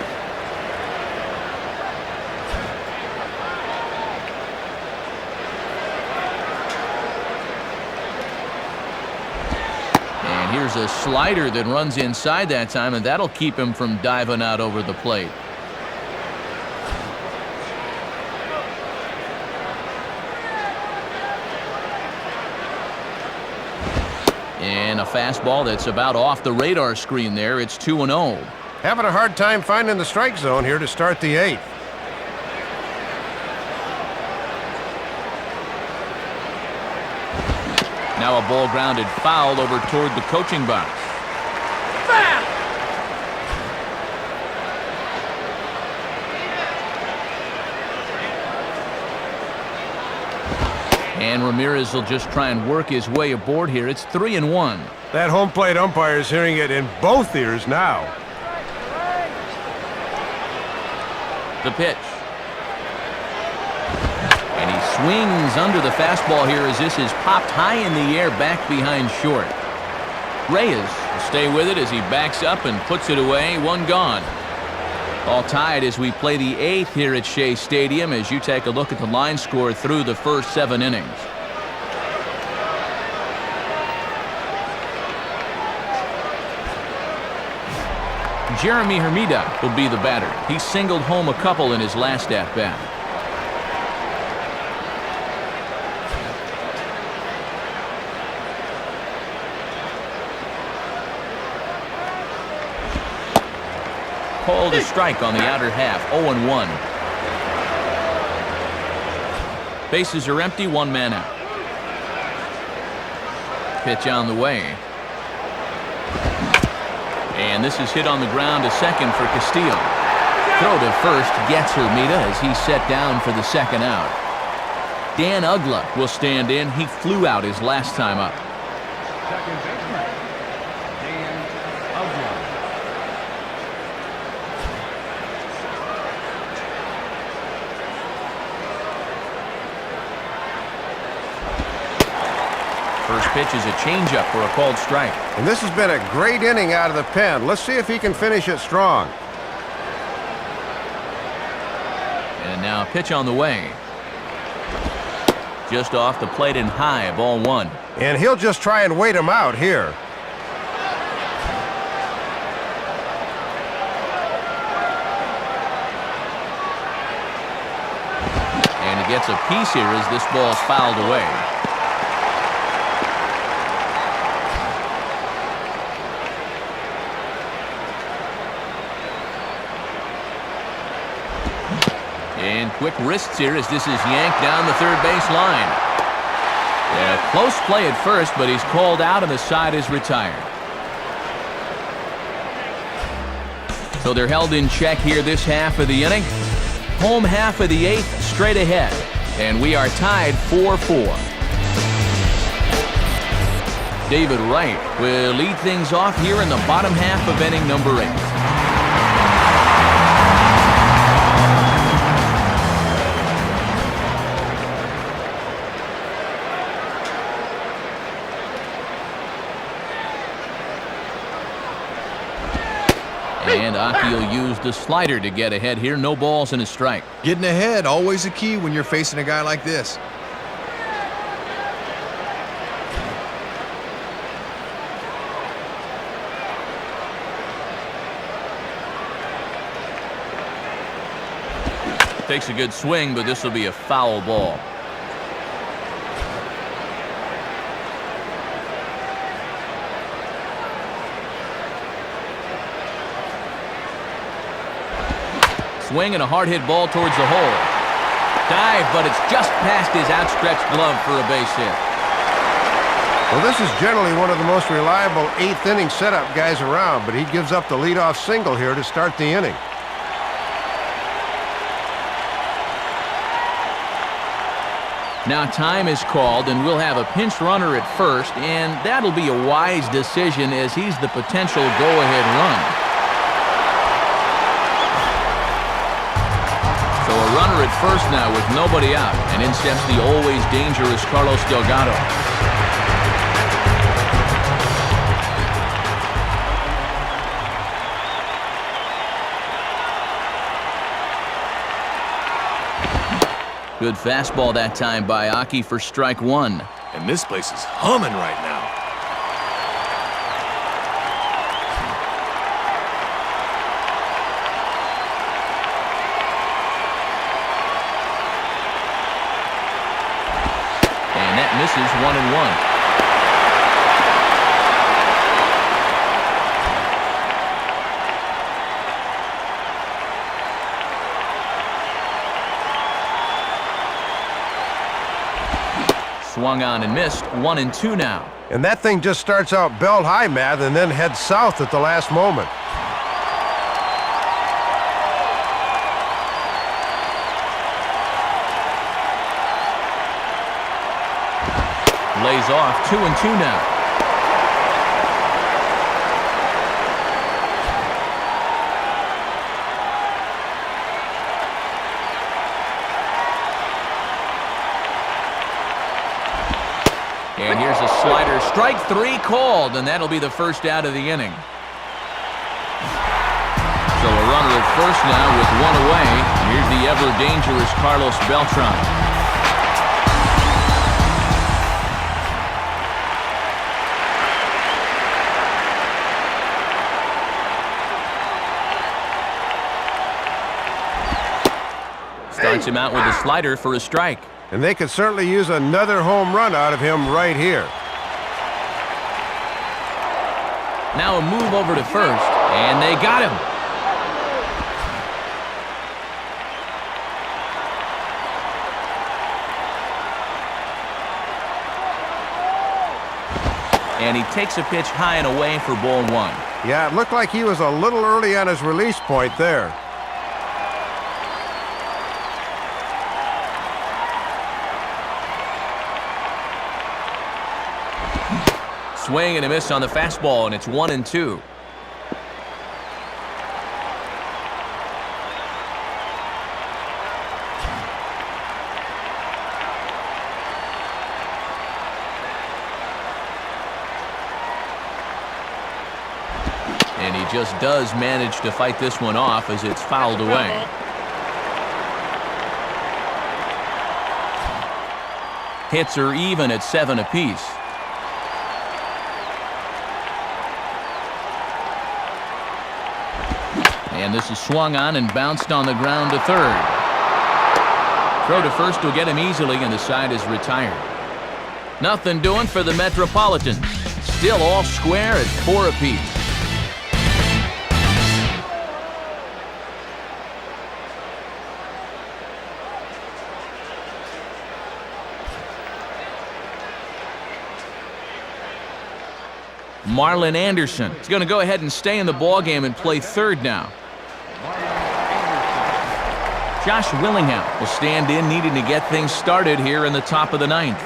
Here's a slider that runs inside that time, and that'll keep him from diving out over the plate. And a fastball that's about off the radar screen there. It's 2-0. Having a hard time finding the strike zone here to start the 8th. Now a ball grounded foul over toward the coaching box. And Ramirez will just try and work his way aboard here. It's 3-1. That home plate umpire is hearing it in both ears now. The pitch. And he swings under the fastball here as this is popped high in the air back behind short. Reyes will stay with it as he backs up and puts it away. 1 gone. All tied as we play the 8th here at Shea Stadium as you take a look at the line score through the first 7 innings. Jeremy Hermida will be the batter. He singled home a couple in his last at-bat. Called a strike on the outer half, 0-1. Bases are empty, one man out. Pitch on the way. And this is hit on the ground to second for Castillo. Throw to first gets Hermida as he's set down for the second out. Dan Ugla will stand in. He flew out his last time up. Second baseman, Dan Ugla. First pitch is a changeup for a called strike. And this has been a great inning out of the pen. Let's see if he can finish it strong. And now a pitch on the way. Just off the plate and high, ball one. And he'll just try and wait him out here. And he gets a piece here as this ball's fouled away. And quick wrists here as this is yanked down the third base line. Yeah, close play at first, but he's called out and the side is retired. So they're held in check here this half of the inning. Home half of the eighth straight ahead. And we are tied 4-4. David Wright will lead things off here in the bottom half of inning number 8. And Aki will use the slider to get ahead here. No balls and a strike. Getting ahead, always a key when you're facing a guy like this. Takes a good swing, but this will be a foul ball. Swing and a hard hit ball towards the hole. Dive, but it's just past his outstretched glove for a base hit. Well, this is generally one of the most reliable eighth inning setup guys around, but he gives up the leadoff single here to start the inning. Now time is called, and we'll have a pinch runner at first, and that'll be a wise decision as he's the potential go-ahead run. So a runner at first now with nobody out, and in steps the always dangerous Carlos Delgado. Good fastball that time by Aki for strike one. And this place is humming right now. And that misses 1-1. Swung on and missed, 1-2 now. And that thing just starts out belt high, Matt, and then heads south at the last moment. Lays off, 2-2 now. And here's a slider. Strike three called, and that'll be the first out of the inning. So a runner at first now with one away. Here's the ever-dangerous Carlos Beltran. Starts him out with a slider for a strike. And they could certainly use another home run out of him right here. Now a move over to first, and they got him. And he takes a pitch high and away for ball one. Yeah, it looked like he was a little early on his release point there. Swing and a miss on the fastball, and it's 1-2. And he just does manage to fight this one off as it's fouled away. Hits are even at 7 apiece. And this is swung on and bounced on the ground to third. Throw to first will get him easily, and the side is retired. Nothing doing for the Metropolitans. Still all square at 4 apiece. Marlin Anderson is going to go ahead and stay in the ballgame and play third now. Josh Willingham will stand in, needing to get things started here in the top of the ninth.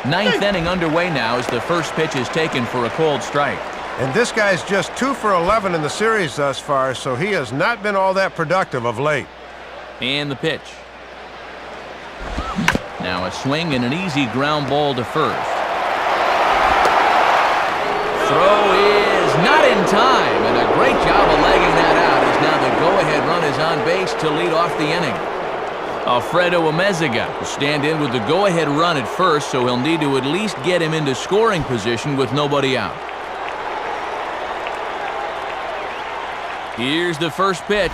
Ninth inning underway now as the first pitch is taken for a called strike. And this guy's just 2 for 11 in the series thus far, so he has not been all that productive of late. And the pitch. Now a swing and an easy ground ball to first. Throw is not in time, and a great job of legging that out as now the go-ahead run is on base to lead off the inning. Alfredo Amezaga will stand in with the go-ahead run at first, so he'll need to at least get him into scoring position with nobody out. Here's the first pitch.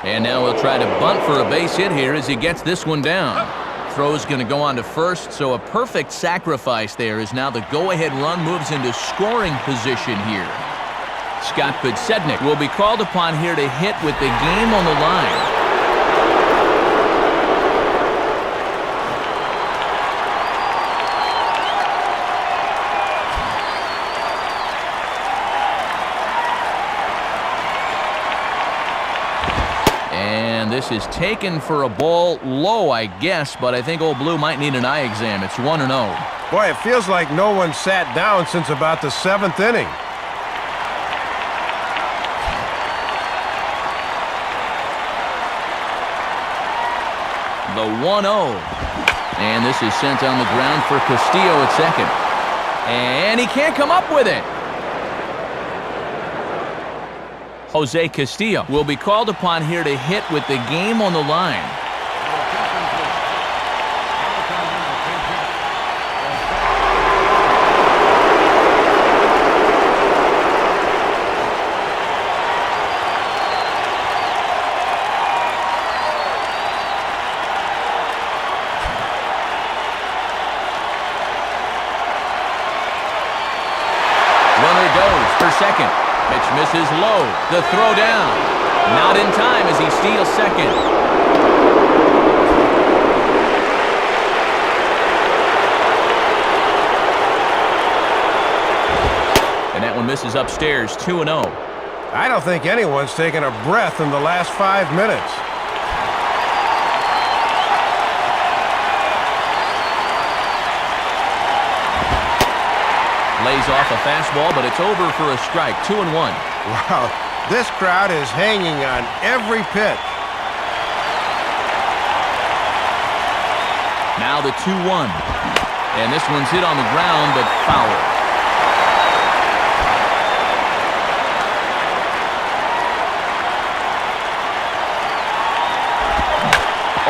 And now he'll try to bunt for a base hit here as he gets this one down. Throw's going to go on to first, so a perfect sacrifice there as now the go-ahead run moves into scoring position here. Scott Podsednik will be called upon here to hit with the game on the line. This is taken for a ball low, I guess, but I think Old Blue might need an eye exam. It's 1-0. Boy, it feels like no one sat down since about the 7th inning. The 1-0. And this is sent on the ground for Castillo at second. And he can't come up with it. Jose Castillo will be called upon here to hit with the game on the line. Runner goes for second. Pitch misses low. The throw down. Not in time as he steals second. And that one misses upstairs, 2-0. I don't think anyone's taken a breath in the last 5 minutes. Lays off a fastball, but it's over for a strike, 2-1. Wow, this crowd is hanging on every pitch. Now the 2-1. And this one's hit on the ground, but foul.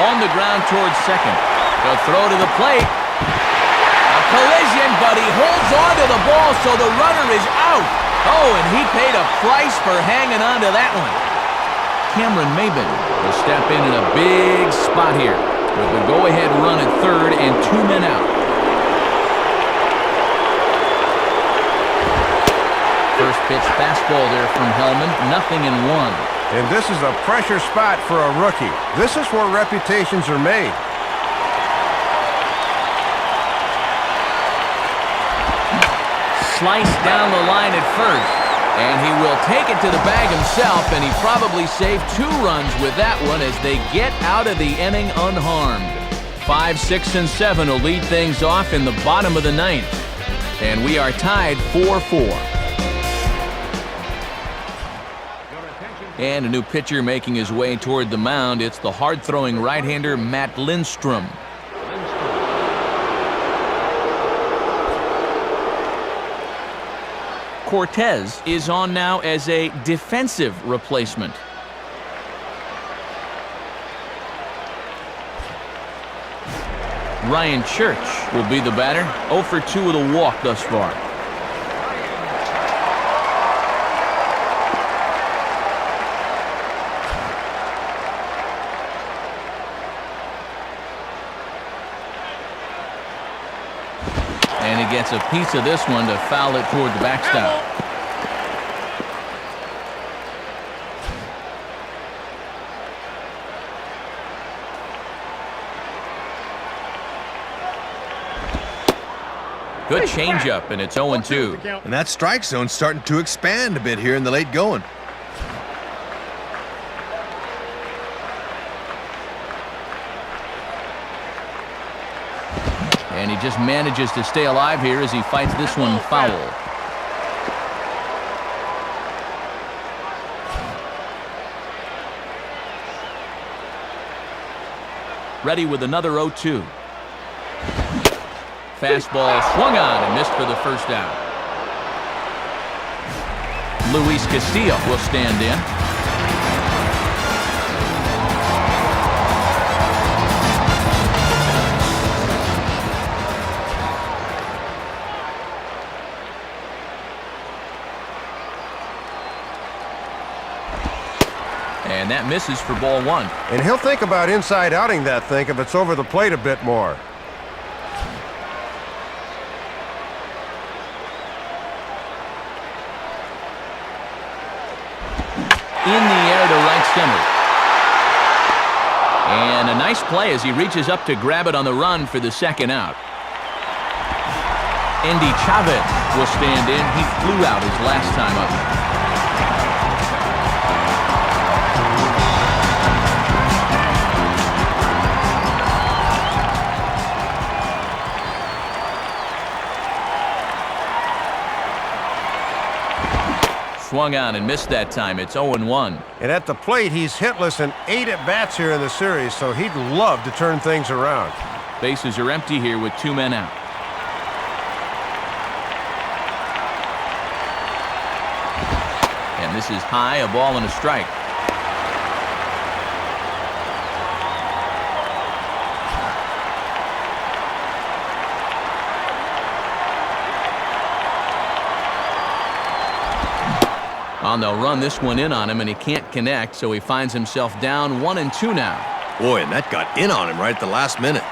On the ground towards second. The throw to the plate. A collision, but he holds on to the ball, so the runner is out. Oh, and he paid a price for hanging on to that one. Cameron Maybin will step in a big spot here with the go-ahead run at third and 2 men out. First pitch fastball there from Hellman, 0-1. And this is a pressure spot for a rookie. This is where reputations are made. Sliced down the line at first, and he will take it to the bag himself, and he probably saved 2 runs with that one as they get out of the inning unharmed. 5, 6, and 7 will lead things off in the bottom of the 9th, and we are tied 4-4. And a new pitcher making his way toward the mound. It's the hard-throwing right-hander Matt Lindstrom. Cortez is on now as a defensive replacement. Ryan Church will be the batter. 0 for 2 with a walk thus far. And he gets a piece of this one to foul it toward the backstop. Good changeup, and it's 0-2. And that strike zone's starting to expand a bit here in the late going. And he just manages to stay alive here as he fights this one foul. Ready with another 0-2. Fastball swung on and missed for the first out. Luis Castillo will stand in. And that misses for ball 1. And he'll think about inside-outing that thing if it's over the plate a bit more. In the air to right center. And a nice play as he reaches up to grab it on the run for the second out. Andy Chavez will stand in. He flew out his last time up. Swung on and missed that time. It's 0-1. And at the plate, he's hitless in 8 at-bats here in the series, so he'd love to turn things around. Bases are empty here with 2 men out. And this is high, a ball and a strike. Well, they'll run this one in on him, and he can't connect, so he finds himself down 1-2 now. Boy, and that got in on him right at the last minute.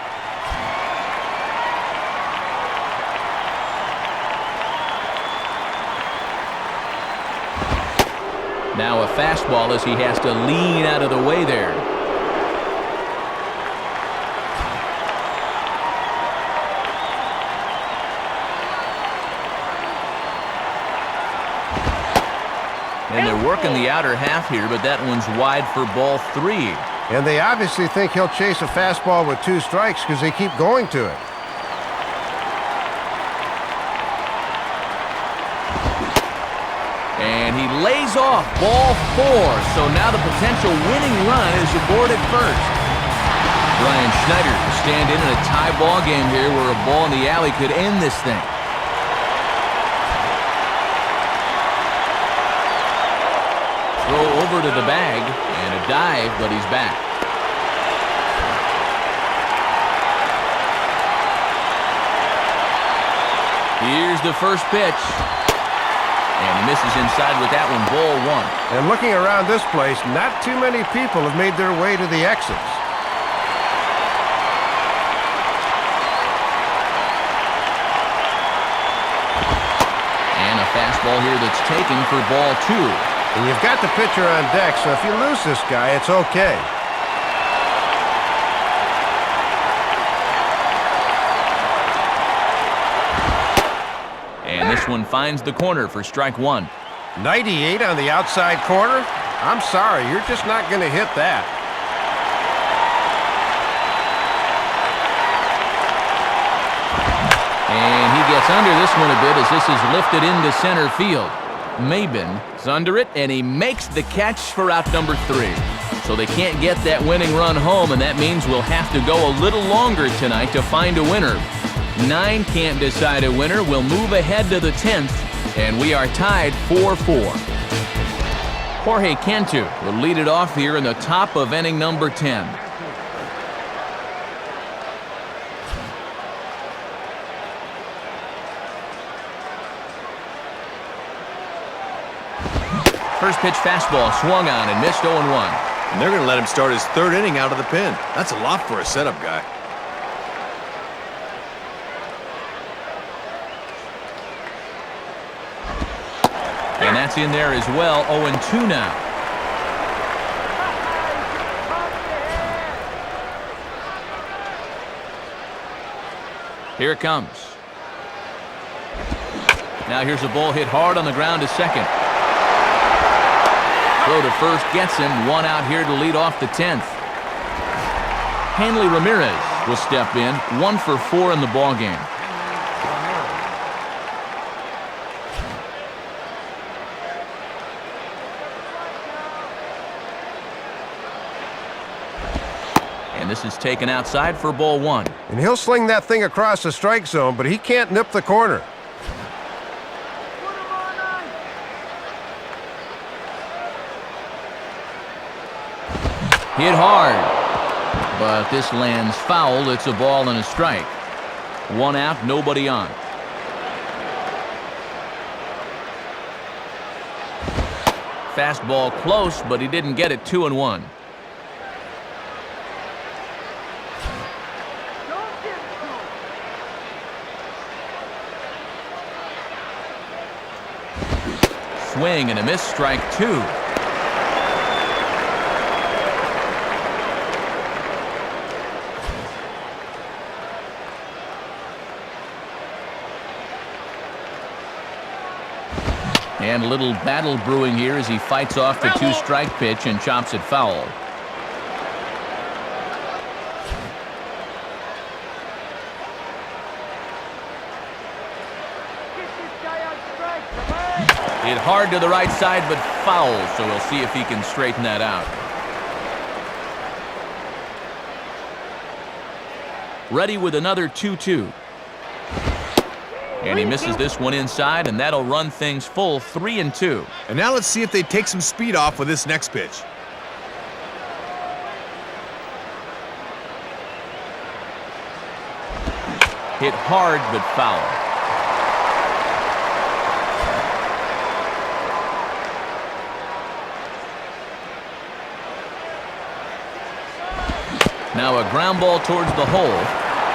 Now a fastball as he has to lean out of the way there. And they're working the outer half here, but that one's wide for ball 3. And they obviously think he'll chase a fastball with 2 strikes because they keep going to it. And he lays off ball 4, so now the potential winning run is aboard at first. Brian Schneider to stand in a tie ball game here where a ball in the alley could end this thing. Throw over to the bag, and a dive, but he's back. Here's the first pitch. And he misses inside with that one, ball one. And looking around this place, not too many people have made their way to the exits. And a fastball here that's taken for ball two. And you've got the pitcher on deck, so if you lose this guy, it's okay. And this one finds the corner for strike one. 98 on the outside corner? I'm sorry, you're just not going to hit that. And he gets under this one a bit as this is lifted into center field. Maben is under it, and he makes the catch for out number 3. So they can't get that winning run home, and that means we'll have to go a little longer tonight to find a winner. 9 can't decide a winner. We'll move ahead to the 10th, and we are tied 4-4. Jorge Cantu will lead it off here in the top of inning number 10. First pitch fastball swung on and missed 0-1. And they're going to let him start his 3rd inning out of the pen. That's a lot for a setup guy. And that's in there as well, 0-2 now. Here it comes. Now here's a ball hit hard on the ground to second. Throw to first gets him. 1 out here to lead off the 10th. Hanley Ramirez will step in. 1 for 4 in the ballgame. And this is taken outside for ball 1. And he'll sling that thing across the strike zone, but he can't nip the corner. Hit hard, but this lands foul. It's a ball and a strike. 1 out, nobody on. Fastball close, but he didn't get it. 2-1. Swing and a miss, strike 2. And a little battle brewing here as he fights off the 2-strike pitch and chops it foul. Hit hard to the right side, but foul, so we'll see if he can straighten that out. Ready with another 2-2. And he misses this one inside, and that'll run things full 3-2. And now let's see if they take some speed off with this next pitch. Hit hard, but foul. Now a ground ball towards the hole.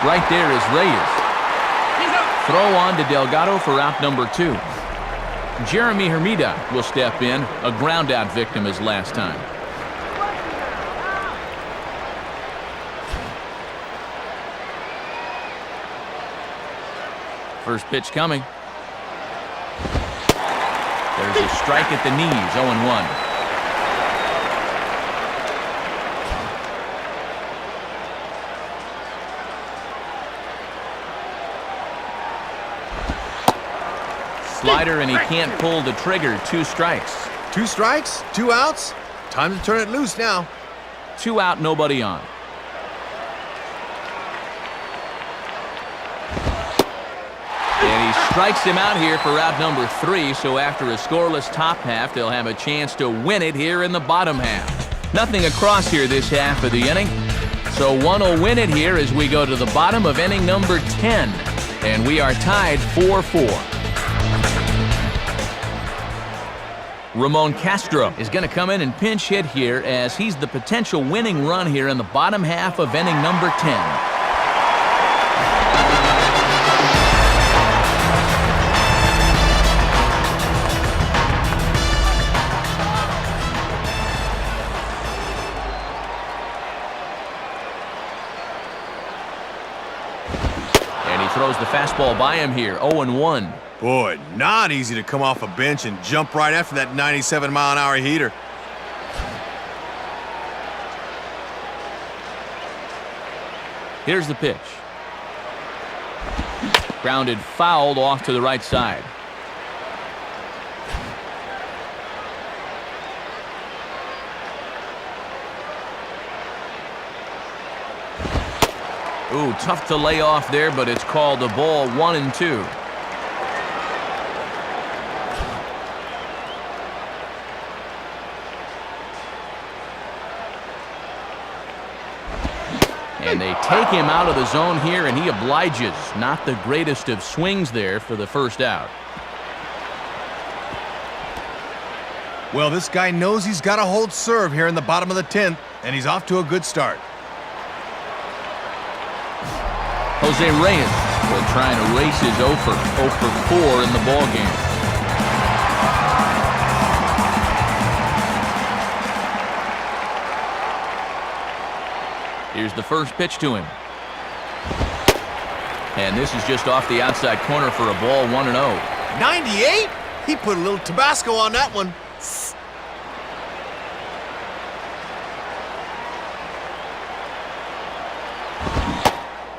Right there is Reyes. Throw on to Delgado for out number 2. Jeremy Hermida will step in, a ground-out victim as last time. First pitch coming. There's a strike at the knees, 0-1. Slider, and he can't pull the trigger. 2 strikes. 2 strikes, 2 outs. Time to turn it loose now. 2 out, nobody on. And he strikes him out here for out number 3, so after a scoreless top half, they'll have a chance to win it here in the bottom half. Nothing across here this half of the inning, so one will win it here as we go to the bottom of inning number 10. And we are tied 4-4. Ramon Castro is going to come in and pinch hit here as he's the potential winning run here in the bottom half of inning number 10. Throws the fastball by him here, 0-1. Boy, not easy to come off a bench and jump right after that 97-mile-an-hour heater. Here's the pitch. Grounded fouled off to the right side. Ooh, tough to lay off there, but it's called a ball, 1-2. And they take him out of the zone here, and he obliges. Not the greatest of swings there for the first out. Well, this guy knows he's got to hold serve here in the bottom of the 10th, and he's off to a good start. Jose Reyes will try and erase his 0 for 4 in the ballgame. Here's the first pitch to him. And this is just off the outside corner for a ball, 1-0. 98? He put a little Tabasco on that one.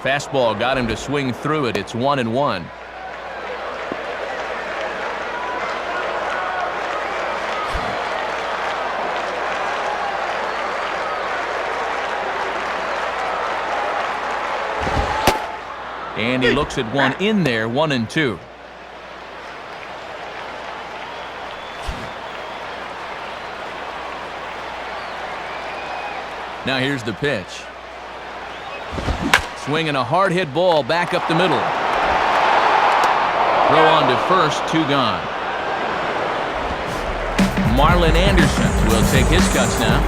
Fastball got him to swing through it. It's 1-1. And he looks at one in there, 1-2. Now here's the pitch. Swinging a hard hit ball back up the middle. Throw on to first, 2 gone. Marlin Anderson will take his cuts now.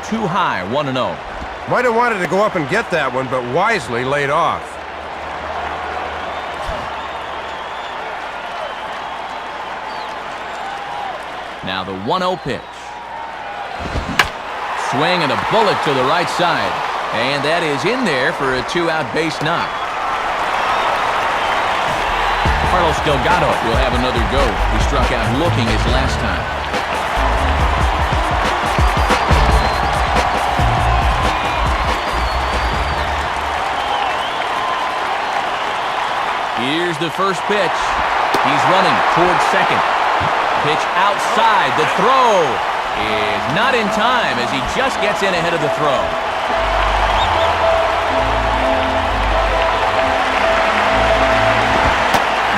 Too high, 1-0. Might have wanted to go up and get that one, but wisely laid off. Now the 1-0 pitch. Swing and a bullet to the right side. And that is in there for a 2-out base knock. Carlos Delgado will have another go. He struck out looking his last time. Here's the first pitch. He's running towards second. Pitch outside. The throw is not in time as he just gets in ahead of the throw.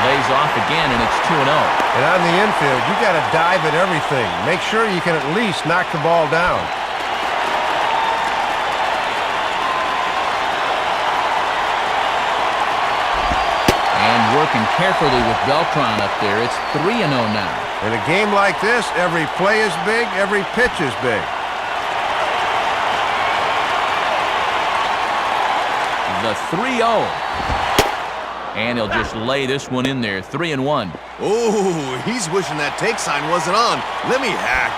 Lays off again, and it's 2-0. And on the infield, you got to dive at everything. Make sure you can at least knock the ball down. Working carefully with Beltran up there. It's 3-0 now. In a game like this, every play is big, every pitch is big. The 3-0. And he'll just lay this one in there. 3-1. Oh, he's wishing that take sign wasn't on. Let me hack.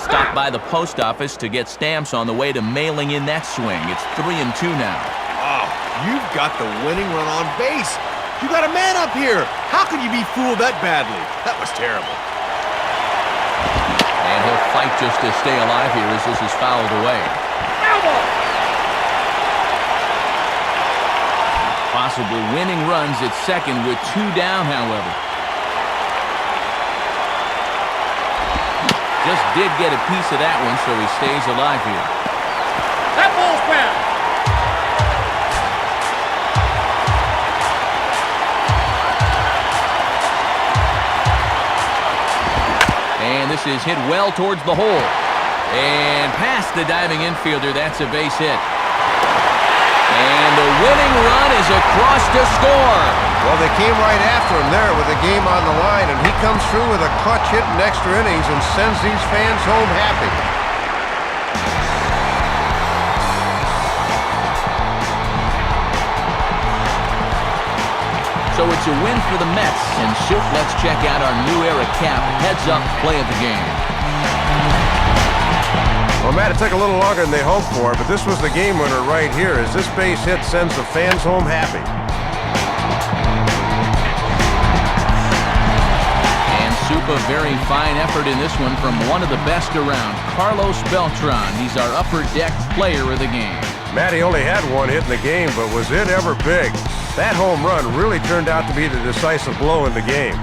Stopped by the post office to get stamps on the way to mailing in that swing. It's 3-2 now. Oh, you've got the winning run on base. You got a man up here. How could you be fooled that badly? That was terrible. And he'll fight just to stay alive here as this is fouled away. Possibly winning runs at second with 2 down, however. just did get a piece of that one, so he stays alive here. That ball's foul. And this is hit well towards the hole. And past the diving infielder, that's a base hit. And the winning run is across to score. Well, they came right after him there with the game on the line, and he comes through with a clutch hit in extra innings and sends these fans home happy. So it's a win for the Mets. And Soup, let's check out our new era cap heads-up play of the game. Well, Matt, it took a little longer than they hoped for, but this was the game winner right here as this base hit sends the fans home happy. And Soup, a very fine effort in this one from one of the best around, Carlos Beltran. He's our upper deck player of the game. Matt, he only had one hit in the game, but was it ever big? That home run really turned out to be the decisive blow in the game.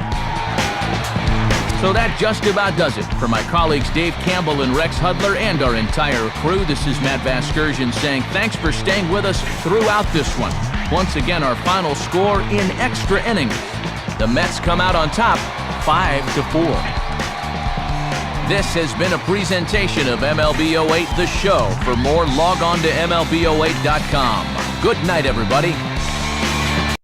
So that just about does it. For my colleagues Dave Campbell and Rex Hudler and our entire crew, this is Matt Vasgersian saying thanks for staying with us throughout this one. Once again, our final score in extra innings. The Mets come out on top 5-4. This has been a presentation of MLB 08 The Show. For more, log on to MLB08.com. Good night, everybody.